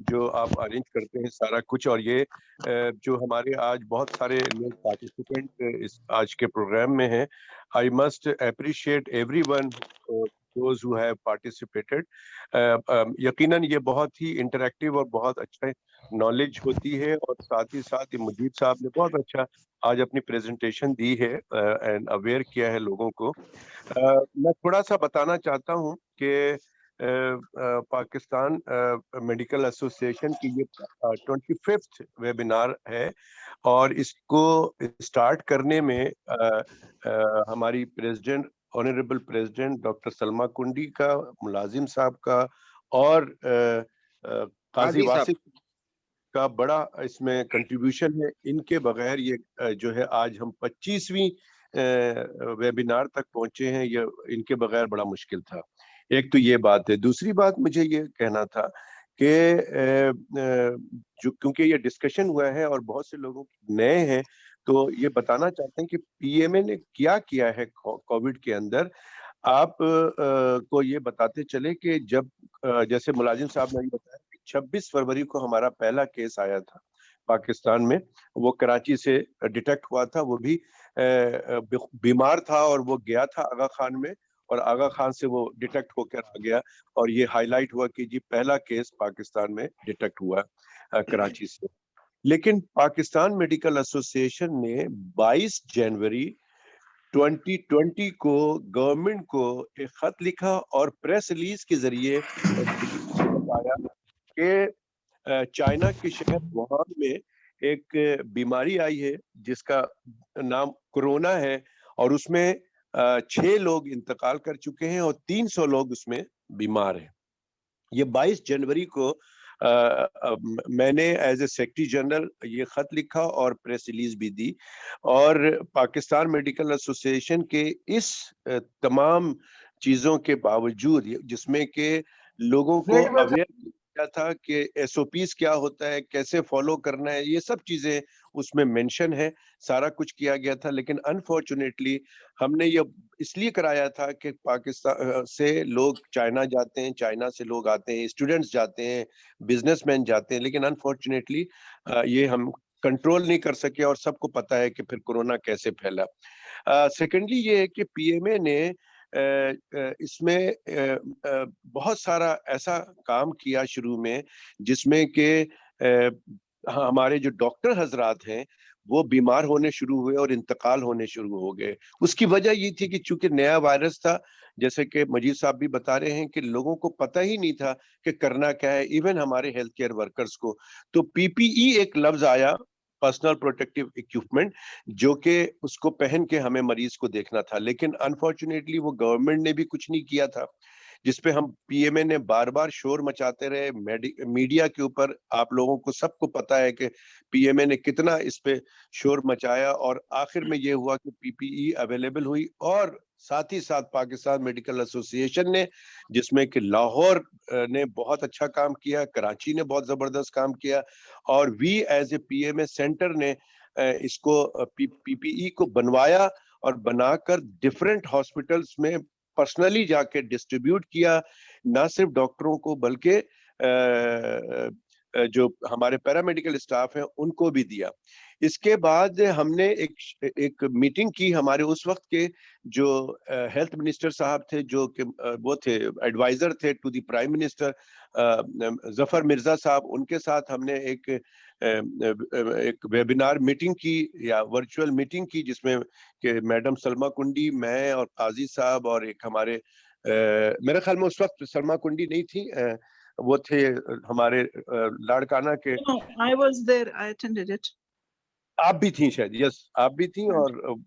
जो आप अरेंज करते हैं सारा कुछ, और ये जो हमारे आज बहुत सारे लोग पार्टिसिपेंट इस आज के प्रोग्राम में हैं, I must appreciate everyone those who have participated. यकीनन ये बहुत ही इंटरैक्टिव और बहुत अच्छा नॉलेज होती है, और साथ ही साथ मुजीब साहब ने बहुत अच्छा आज अपनी प्रेजेंटेशन दी है एंड अवेयर किया है लोगों को। मैं थोड़ा सा बताना चाहता हूँ कि पाकिस्तान मेडिकल एसोसिएशन की ये 25th वेबिनार है, और इसको स्टार्ट करने में हमारी president, honourable president doctor Salma कुंडी का, मुलाजिम साहब का और काजी वासिफ का बड़ा इसमें कंट्रीब्यूशन है। इनके बगैर ये जो है आज हम 25वीं वेबिनार तक पहुंचे हैं, ये इनके बगैर बड़ा मुश्किल था। एक तो ये बात है। दूसरी बात मुझे ये कहना था कि जो क्योंकि ये डिस्कशन हुआ है और बहुत से लोगों नए हैं, तो ये बताना चाहते हैं कि पीएमए ने क्या किया है कोविड के अंदर। आप को ये बताते चले कि जब जैसे मुलाजिम साहब ने बताया कि 26 फरवरी को हमारा पहला केस आया था पाकिस्तान में, वो कराची से डिटेक्ट हुआ था, वो भी बीमार था और वो गया था आगा खान में, और आगा खान से वो डिटेक्ट होकर आ गया, और ये हाईलाइट हुआ कि जी पहला केस पाकिस्तान में डिटेक्ट हुआ कराची से। लेकिन पाकिस्तान मेडिकल एसोसिएशन ने 22 जनवरी 2020 को गवर्नमेंट को एक खत लिखा और प्रेस रिलीज के जरिए बताया कि चाइना के शहर वुहान में एक बीमारी आई है जिसका नाम कोरोना है, और उसमें 6 लोग इंतकाल कर चुके हैं और 300 लोग उसमें बीमार हैं। ये 22 जनवरी को मैंने एज ए सेक्रेटरी जनरल ये खत लिखा और प्रेस रिलीज भी दी, और पाकिस्तान मेडिकल एसोसिएशन के इस तमाम चीजों के बावजूद, जिसमें के लोगों को अवेयर किया था कि एसओपीज क्या होता है, कैसे फॉलो करना है, ये सब चीजें उसमें मेंशन है, सारा कुछ किया गया था। लेकिन अनफॉर्चुनेटली हमने ये इसलिए कराया था कि पाकिस्तान से लोग चाइना जाते हैं, चाइना से लोग आते हैं, स्टूडेंट्स जाते हैं, बिजनेसमैन जाते हैं, लेकिन अनफॉर्चुनेटली ये हम कंट्रोल नहीं कर सके, और सबको पता है कि फिर कोरोना कैसे फैला। सेकेंडली ये है कि पीएमए ने इसमें बहुत सारा ऐसा काम किया शुरू में, जिसमें कि हमारे जो डॉक्टर हजरात हैं वो बीमार होने शुरू हुए और इंतकाल होने शुरू हो गए। उसकी वजह ये थी कि चूंकि नया वायरस था, जैसे कि मजीद साहब भी बता रहे हैं कि लोगों को पता ही नहीं था कि करना क्या है, इवन हमारे हेल्थ केयर वर्कर्स को। तो पीपीई एक लफ्ज आया, पर्सनल प्रोटेक्टिव इक्विपमेंट, जो कि उसको पहन के हमें मरीज को देखना था, लेकिन अनफॉर्चुनेटली वो गवर्नमेंट ने भी कुछ नहीं किया था, जिसपे हम पीएमए ने बार बार शोर मचाते रहे मीडिया के ऊपर। आप लोगों को सबको पता है कि पीएमए ने कितना इस पे शोर मचाया, और आखिर में ये हुआ कि पीपीई अवेलेबल हुई, और साथ ही साथ पाकिस्तान मेडिकल एसोसिएशन ने, जिसमें कि लाहौर ने बहुत अच्छा काम किया, कराची ने बहुत जबरदस्त काम किया, और we as a PMA centre ने इसको पीपीई को बनवाया और बनाकर डिफरेंट हॉस्पिटल्स में पर्सनली जाके डिस्ट्रीब्यूट किया, ना सिर्फ डॉक्टरों को बल्कि जो हमारे पैरामेडिकल स्टाफ है उनको भी दिया। इसके बाद हमने एक मीटिंग की, हमारे उस वक्त के जो हेल्थ मिनिस्टर साहब थे, जो कि वो थे एडवाइजर थे to the prime minister Zafar Mirza साहब, उनके साथ हमने एक वेबिनार मीटिंग की या वर्चुअल मीटिंग की, जिसमें कि मैडम सलमा कुंडी, मैं और काजी साहब और एक हमारे मेरे ख्याल में उस वक्त सलमा कुंडी नहीं थी, वो थे हमारे लाड़काना के। I was there, I attended it. आप भी थी शायद, यस आप भी थी, और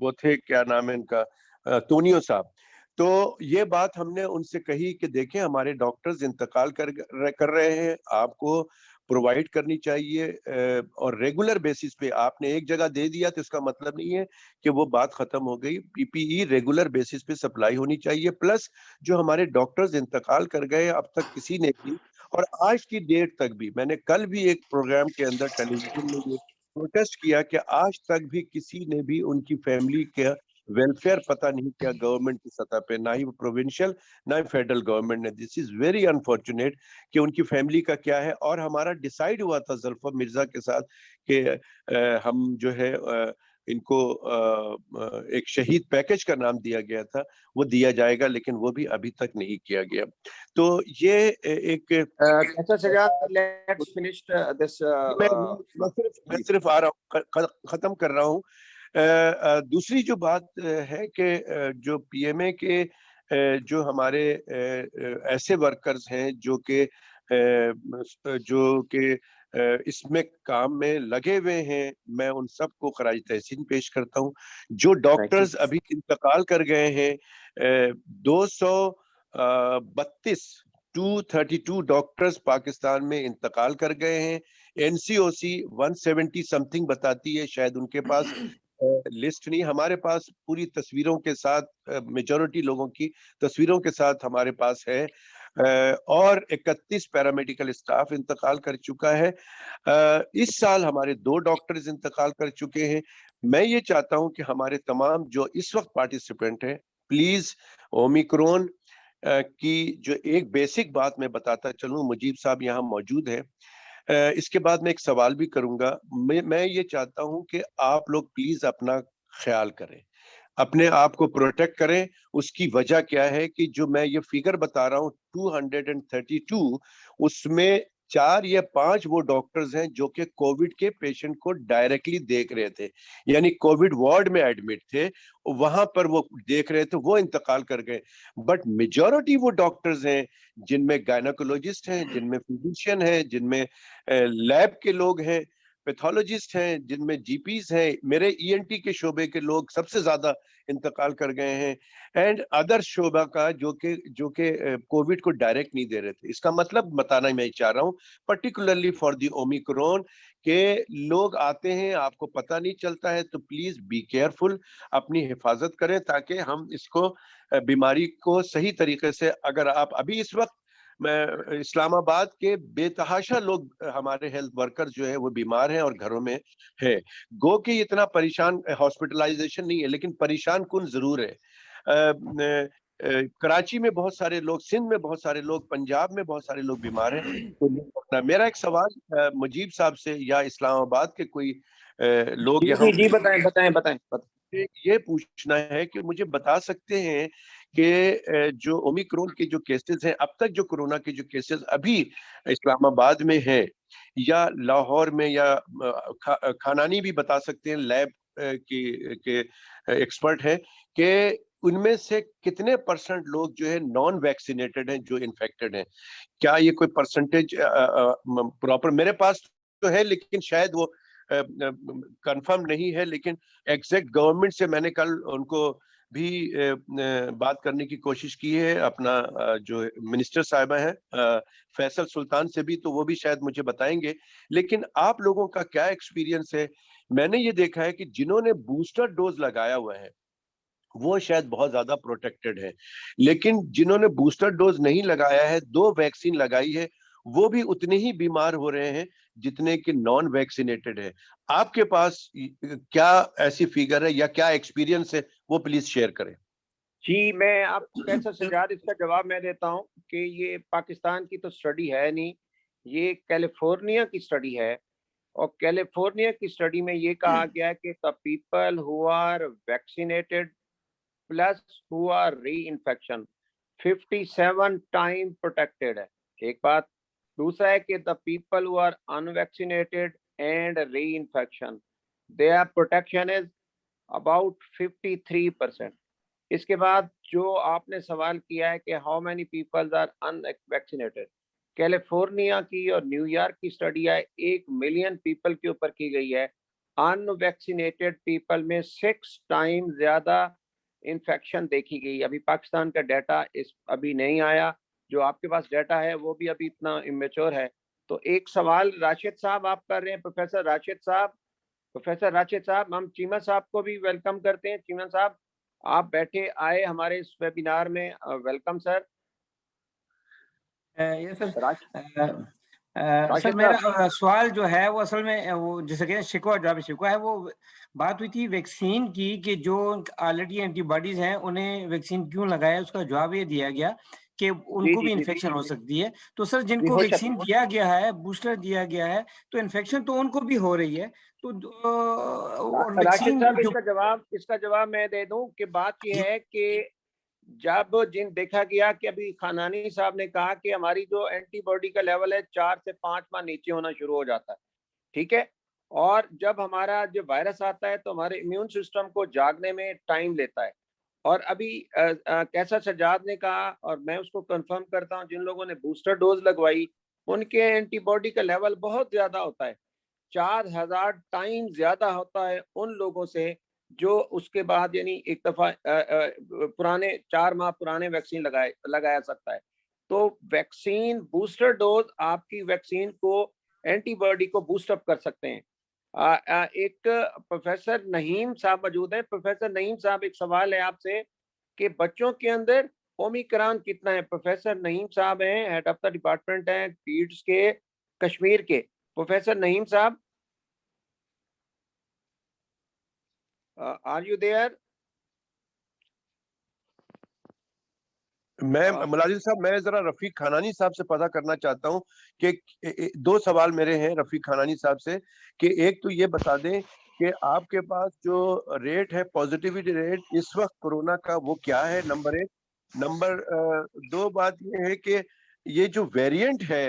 वो थे क्या नाम है इनका, तोनियो साहब। तो ये बात हमने उनसे कही कि देखें हमारे डॉक्टर्स इंतकाल कर रहे हैं, आपको प्रोवाइड करनी चाहिए, और रेगुलर बेसिस पे। आपने एक जगह दे दिया तो इसका मतलब नहीं है कि वो बात खत्म हो गई। पीपीई रेगुलर बेसिस पे सप्लाई होनी चाहिए, प्लस जो हमारे डॉक्टर्स इंतकाल कर गए अब तक किसी ने भी, और आज की डेट तक भी, मैंने कल भी एक प्रोग्राम के अंदर टेलीविजन में ये प्रोटेस्ट किया कि आज तक भी किसी ने भी उनकी फैमिली का वेलफेयर पता नहीं किया गवर्नमेंट की सतह पे, ना ही प्रोविंशियल ना ही फेडरल गवर्नमेंट ने। दिस इज वेरी अनफॉर्चुनेट कि उनकी फैमिली का क्या है। और हमारा डिसाइड हुआ था जुल्फा मिर्जा के साथ कि हम जो है इनको एक शहीद पैकेज का नाम दिया गया था, वो दिया जाएगा, लेकिन वो भी अभी तक नहीं किया गया। तो ये एक मैं सिर्फ आ रहा हूँ, खत्म कर रहा हूँ। दूसरी जो बात है कि जो पीएमए के जो हमारे ऐसे वर्कर्स हैं जो कि इसमें काम में लगे हुए हैं, मैं उन सबको खराज तहसीन पेश करता हूँ। जो डॉक्टर्स अभी इंतकाल कर गए हैं, 232 डॉक्टर्स पाकिस्तान में इंतकाल कर गए हैं। एनसीओसी 170 समथिंग बताती है, शायद उनके पास लिस्ट नहीं, हमारे पास पूरी तस्वीरों के साथ, मेजॉरिटी लोगों की तस्वीरों के साथ हमारे पास है। और 31 पैरामेडिकल स्टाफ इंतकाल कर चुका है। इस साल हमारे 2 डॉक्टर्स इंतकाल कर चुके हैं। मैं ये चाहता हूं कि हमारे तमाम जो इस वक्त पार्टिसिपेंट हैं, प्लीज ओमिक्रॉन की जो एक बेसिक बात मैं बताता चलूं, मुजीब साहब यहाँ मौजूद है, इसके बाद मैं एक सवाल भी करूंगा। मैं ये चाहता हूं कि आप लोग प्लीज अपना ख्याल करें, अपने आप को प्रोटेक्ट करें। उसकी वजह क्या है कि जो मैं ये फिगर बता रहा हूँ 232, उसमें 4 या 5 वो डॉक्टर्स हैं जो कि कोविड के पेशेंट को डायरेक्टली देख रहे थे, यानी कोविड वार्ड में एडमिट थे, वहां पर वो देख रहे थे, वो इंतकाल कर गए। बट मेजॉरिटी वो डॉक्टर्स हैं जिनमें गायनेकोलॉजिस्ट हैं, जिनमें फिजिशियन हैं, जिनमें लैब के लोग हैं, पैथोलॉजिस्ट हैं, जिनमें जीपीज हैं, मेरे ईएनटी के शोबे के लोग सबसे ज्यादा इंतकाल कर गए हैं, एंड अदर शोबा का जो कि कोविड को डायरेक्ट नहीं दे रहे थे। इसका मतलब बताना मैं चाह रहा हूँ, पर्टिकुलरली फॉर द ओमिक्रॉन, के लोग आते हैं, आपको पता नहीं चलता है, तो प्लीज बी केयरफुल, अपनी हिफाजत करें, ताकि हम इसको बीमारी को सही तरीके से, अगर आप अभी इस वक्त मैं इस्लामाबाद के बेतहाशा लोग, हमारे हेल्थ वर्कर्स जो है वो बीमार हैं और घरों में है, गो कि इतना परेशान, हॉस्पिटलाइजेशन नहीं है, लेकिन परेशान कुन जरूर है। कराची में बहुत सारे लोग, सिंध में बहुत सारे लोग, पंजाब में बहुत सारे लोग बीमार हैं। तो मेरा एक सवाल मुजीब साहब से या इस्लामाबाद के कोई लोग यहाँ जी बताएं। ये पूछना है कि मुझे बता सकते हैं कि जो ओमिक्रॉन के जो केसेस हैं, अब तक जो कोरोना के जो केसेस अभी इस्लामाबाद में हैं या लाहौर में, या खानानी भी बता सकते हैं, लैब के एक्सपर्ट हैं, कि उनमें से कितने % लोग जो है नॉन वैक्सीनेटेड हैं, जो इन्फेक्टेड हैं? क्या ये कोई परसेंटेज प्रॉपर मेरे पास तो है, लेकिन शायद वो कंफर्म नहीं है, लेकिन एग्जैक्ट गवर्नमेंट से मैंने कल उनको भी बात करने की कोशिश की है, अपना जो मिनिस्टर साहिबा है फैसल सुल्तान से भी, तो वो भी शायद मुझे बताएंगे। लेकिन आप लोगों का क्या एक्सपीरियंस है? मैंने ये देखा है कि जिन्होंने बूस्टर डोज लगाया हुआ है वो शायद बहुत ज्यादा प्रोटेक्टेड है, लेकिन जिन्होंने बूस्टर डोज नहीं लगाया है, 2 वैक्सीन लगाई है, वो भी उतने ही बीमार हो रहे हैं जितने कि नॉन वैक्सीनेटेड है। आपके पास क्या ऐसी फिगर है या क्या एक्सपीरियंस है, वो प्लीज शेयर करें। जी, मैं आपको कैसा सजाद, इसका जवाब मैं देता हूं कि ये पाकिस्तान की तो स्टडी है नहीं, ये कैलिफोर्निया की स्टडी है, और कैलिफोर्निया की स्टडी में ये कहा गया है कि the people who are vaccinated plus who are reinfection 57 time protected है, एक बात। दूसरा है कि the people who are unvaccinated and reinfection, their protection is about 53%। इसके बाद जो आपने सवाल किया है कि how many peoples are unvaccinated, California की और न्यूयॉर्क की स्टडी है, 1 मिलियन पीपल के ऊपर की गई है। अनवैक्सीनेटेड पीपल में 6 टाइम ज्यादा इन्फेक्शन देखी गई। अभी पाकिस्तान का डाटा अभी नहीं आया, जो आपके पास डाटा है वो भी अभी इतना इमेच्योर है। तो एक सवाल राशिद साहब आप कर रहे हैं, प्रोफेसर राशिद साहब, हम चीमा साहब को भी वेलकम करते हैं। चीमा साहब, आप बैठे आए हमारे इस वेबिनार में, वेलकम सर। ये सर सर मेरा सवाल जो है वो असल में वो जैसे कि शिकवा है, वो बात हुई थी वैक्सीन की कि जो ऑलरेडी एंटीबॉडीज हैं उन्हें वैक्सीन क्यों लगाया, उसका जवाब ये दिया गया कि उनको भी इन्फेक्शन हो सकती है। तो सर जिनको वैक्सीन दिया गया है, बूस्टर दिया गया है, तो इन्फेक्शन तो उनको भी हो रही है। तो राशिद साहब इसका जवाब मैं दे दूं कि बात यह है कि जब देखा गया कि अभी खानानी साहब ने कहा कि हमारी जो एंटीबॉडी का लेवल है 4 से 5 माह नीचे होना शुरू हो जाता है, ठीक है, और जब हमारा जो वायरस आता है तो हमारे इम्यून सिस्टम को जागने में टाइम लेता है। और अभी कैसा सजाद ने कहा और मैं उसको कंफर्म करता हूं, जिन लोगों ने बूस्टर डोज लगवाई उनके एंटीबॉडी का लेवल बहुत ज्यादा होता है, 4000 टाइम ज्यादा होता है उन लोगों से जो उसके बाद यानी एक दफा पुराने 4 माह पुराने वैक्सीन लगाया सकता है। तो वैक्सीन बूस्टर डोज आपकी वैक्सीन को एंटीबॉडी को बूस्ट अप कर सकते हैं। एक प्रोफेसर नहीम साहब मौजूद हैं। प्रोफेसर नहीम साहब, एक सवाल है आपसे कि बच्चों के अंदर ओमिक्रॉन कितना है? प्रोफेसर नहीम साहब हैं, हेड ऑफ द डिपार्टमेंट हैं पीड्स के कश्मीर के। प्रोफेसर नहीम साहब, आर यू देयर? मैं मुलाजिम साहब, मैं जरा रफीक खानानी साहब से पता करना चाहता हूं कि 2 सवाल मेरे हैं रफीक खानानी साहब से कि एक तो ये बता दें कि आपके पास जो रेट है, पॉजिटिविटी रेट इस वक्त कोरोना का, वो क्या है, नंबर 1। नंबर 2 बात ये है कि ये जो वेरिएंट है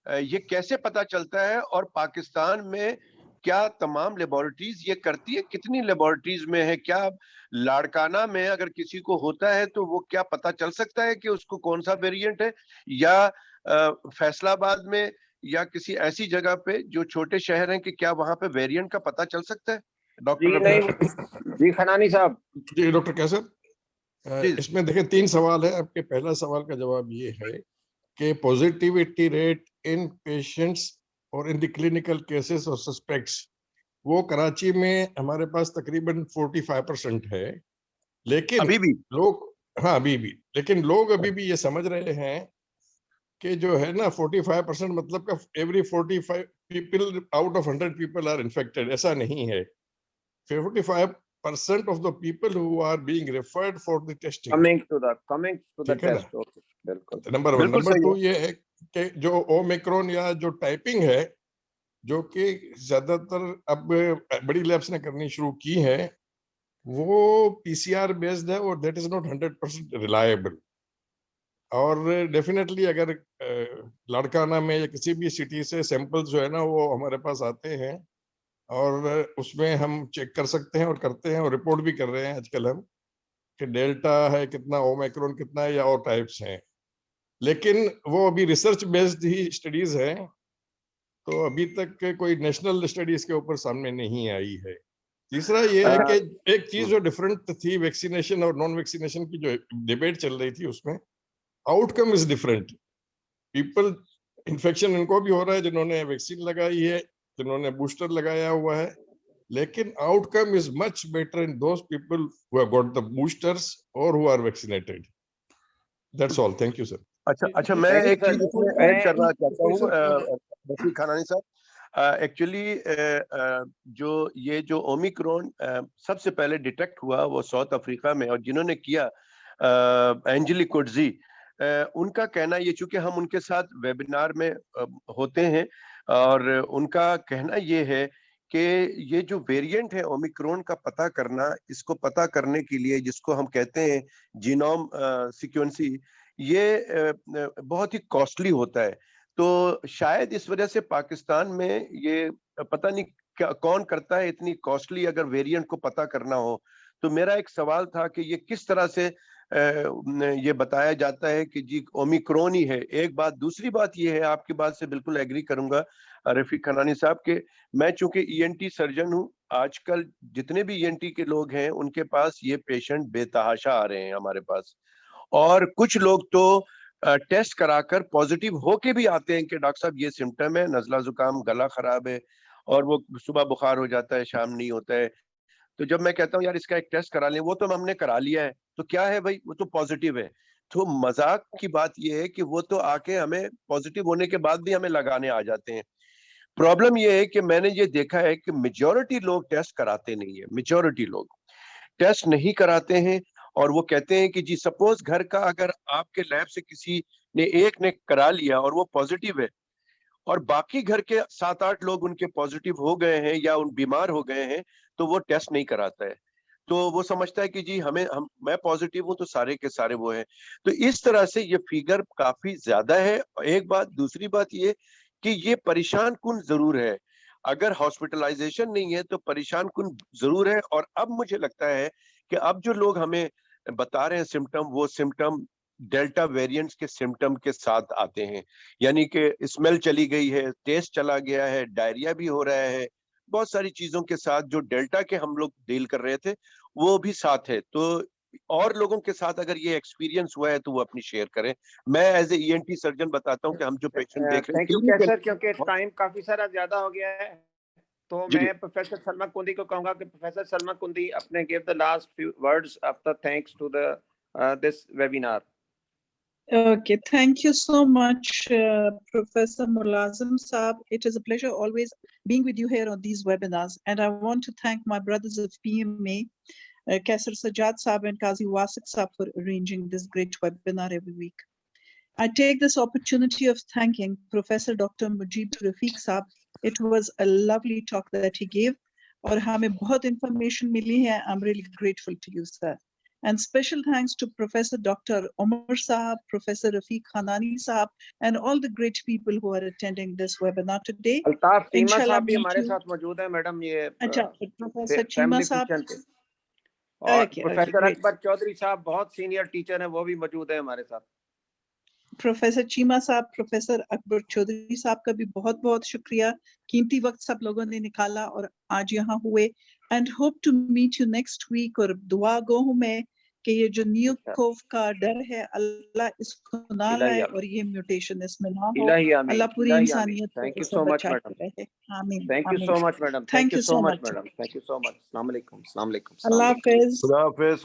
ये कैसे पता चलता है, और पाकिस्तान में क्या तमाम लेबोरेटरीज ये करती है, कितनी लेबोरेटरीज में है? क्या लाड़काना में अगर किसी को होता है तो वो क्या पता चल सकता है कि उसको कौन सा वेरिएंट है, या फैसलाबाद में या किसी ऐसी जगह पे जो छोटे शहर हैं कि क्या वहां पे वेरिएंट का पता चल सकता है? डॉक्टर जी खनानी साहब। जी डॉक्टर कैसर, इसमें देखिए 3 सवाल है आपके। पहला सवाल का जवाब ये है कि पॉजिटिविटी रेट इन पेशेंट्स और इन द क्लिनिकल केसेस और सस्पेक्ट्स, वो कराची में हमारे पास तकरीबन 45% है, लेकिन अभी भी लोग, हाँ अभी भी, लेकिन लोग अभी भी ये समझ रहे हैं कि जो है ना 45% मतलब का every 45 people out of 100 people are infected, ऐसा नहीं है। 45% of the people who are being referred for the testing. Coming to the test. Okay, बिल्कुल। नंबर 1। नंबर 2 ये है कि जो ओमिक्रॉन या जो टाइपिंग है, जो कि ज्यादातर अब बड़ी लैब्स ने करनी शुरू की है, वो पीसीआर बेस्ड है और दैट इज नॉट 100% रिलायबल। और डेफिनेटली अगर लाड़काना में या किसी भी सिटी से सैंपल्स जो है ना वो हमारे पास आते हैं और उसमें हम चेक कर सकते हैं और करते हैं और रिपोर्ट भी कर रहे हैं आजकल हम कि डेल्टा है कितना, ओमिक्रॉन कितना है, या और टाइप्स हैं। लेकिन वो अभी रिसर्च बेस्ड ही स्टडीज है, तो अभी तक कोई नेशनल स्टडी इसके ऊपर सामने नहीं आई है। तीसरा ये है कि एक चीज जो डिफरेंट थी वैक्सीनेशन और नॉन वैक्सीनेशन की जो डिबेट चल रही थी, उसमें outcome is different. People, infection इनको भी हो रहा है जिन्होंने वैक्सीन लगाई है, जिन्होंने बूस्टर लगाया हुआ है, लेकिन outcome is much better in those people who have got the boosters और who are vaccinated. That's all, thank you sir. अच्छा मैं एक चीज इसमें ऐड करना चाहता हूँ रफीक खानानी साहब। एक्चुअली जो ओमिक्रॉन सबसे पहले डिटेक्ट हुआ वो साउथ अफ्रीका में, और जिन्होंने किया एंजेली कोडजी, उनका कहना ये, चूंकि हम उनके साथ वेबिनार में होते हैं, और उनका कहना ये है कि ये जो वेरिएंट है ओमिक्रॉन का पता करना, इसको पता करने के लिए जिसको हम कहते हैं जीनोम सीक्वेंसी, ये बहुत ही कॉस्टली होता है। तो शायद इस वजह से पाकिस्तान में ये पता नहीं क्या कौन करता है इतनी कॉस्टली अगर वेरिएंट को पता करना हो। तो मेरा एक सवाल था कि ये किस तरह से ये बताया जाता है कि जी ओमिक्रॉन ही है। एक बात। दूसरी बात ये है, आपकी बात से बिल्कुल एग्री करूंगा रफीक खनानी साहब के, मैं चूंकि ईएनटी सर्जन हूं, आजकल जितने भी ईएनटी के लोग हैं उनके पास ये पेशेंट बेतहाशा आ रहे हैं हमारे पास, और कुछ लोग तो टेस्ट कराकर पॉजिटिव होके भी आते हैं कि डॉक्टर साहब ये सिम्टम है, नजला जुकाम, गला खराब है, और वो सुबह बुखार हो जाता है, शाम नहीं होता है। तो जब मैं कहता हूँ यार इसका एक टेस्ट करा लें, वो तो हमने करा लिया है, तो क्या है भाई, वो तो पॉजिटिव है। तो मजाक की बात ये है कि वो तो आके हमें पॉजिटिव होने के बाद भी हमें लगाने आ जाते हैं। प्रॉब्लम ये है कि मैंने ये देखा है कि मेजॉरिटी लोग टेस्ट कराते नहीं है, मेजॉरिटी लोग टेस्ट नहीं कराते हैं, और वो कहते हैं कि जी सपोज घर का अगर आपके लैब से किसी ने एक ने करा लिया और वो पॉजिटिव है और बाकी घर के 7-8 लोग उनके पॉजिटिव हो गए हैं या उन बीमार हो गए हैं, तो वो टेस्ट नहीं कराता है। तो वो समझता है कि जी मैं पॉजिटिव हूं तो सारे के सारे वो हैं। तो इस तरह से ये फिगर काफी ज्यादा है। एक बात, दूसरी बात ये कि ये परेशान कुन जरूर है। अगर हॉस्पिटलाइजेशन नहीं है तो परेशान कुन जरूर है। और अब मुझे लगता है कि अब जो लोग हमें बता रहे हैं सिम्टम, वो सिम्टम डेल्टा वेरिएंट्स के सिम्टम के साथ आते हैं, यानी कि स्मेल चली गई है, टेस्ट चला गया है, डायरिया भी हो रहा है, बहुत सारी चीजों के साथ जो डेल्टा के हम लोग डील कर रहे थे वो भी साथ है। तो और लोगों के साथ अगर ये एक्सपीरियंस हुआ है तो वो अपनी शेयर करें। मैं एज ए ईएनटी सर्जन बताता हूँ कि हम जो पेशेंट देख रहे हैं, थैंक यू कैसर, क्योंकि टाइम काफी सारा ज्यादा हो गया है, तो मैं प्रोफेसर सलमा कुंदी को कहूंगा कि प्रोफेसर सलमा कुंदी अपने give the last few words after thanks to the this webinar. Okay, thank you so much, Professor Mulazim Saab. It is a pleasure always being with you here on these webinars. And I want to thank my brothers of PMA, Kaisar Sajjad Saab and Qazi Wasiq Saab, for arranging this great webinar every week. I take this opportunity of thanking Professor Dr. Mujib Rafiq Saab. It was a lovely talk that he gave. और हमें बहुत information मिली है. I'm really grateful to you, sir. And special thanks to Professor Dr. Omar Saab, Professor Rafiq Khanani Saab, and all the great people who are attending this webinar today. Altaf Cheema साहब भी हमारे साथ मौजूद है मैडम, ये अच्छा, professor Cheema साहब और प्रोफेसर अकबर चौधरी साहब बहुत सीनियर टीचर हैं, वो भी मौजूद है हमारे साथ। प्रोफेसर चीमा साहब, प्रोफेसर अकबर चौधरी साहब का भी बहुत बहुत शुक्रिया, कीमती वक्त सब लोगों ने निकाला और आज यहाँ हुए। And hope to meet you next week. और दुआ गो हूँ मैं कि ये जो न्यू कोव का डर है, अल्लाह इसको ना लाए और ये म्यूटेशन इसमें ना हो। अल्लाह पूरी इंसानियत को बचाते रहे। आमीन। Thank you so much madam, thank you so much madam, thank you so much. अस्सलाम वालेकुम, अस्सलाम वालेकुम, अल्लाह हाफिज। खुदा हाफिज।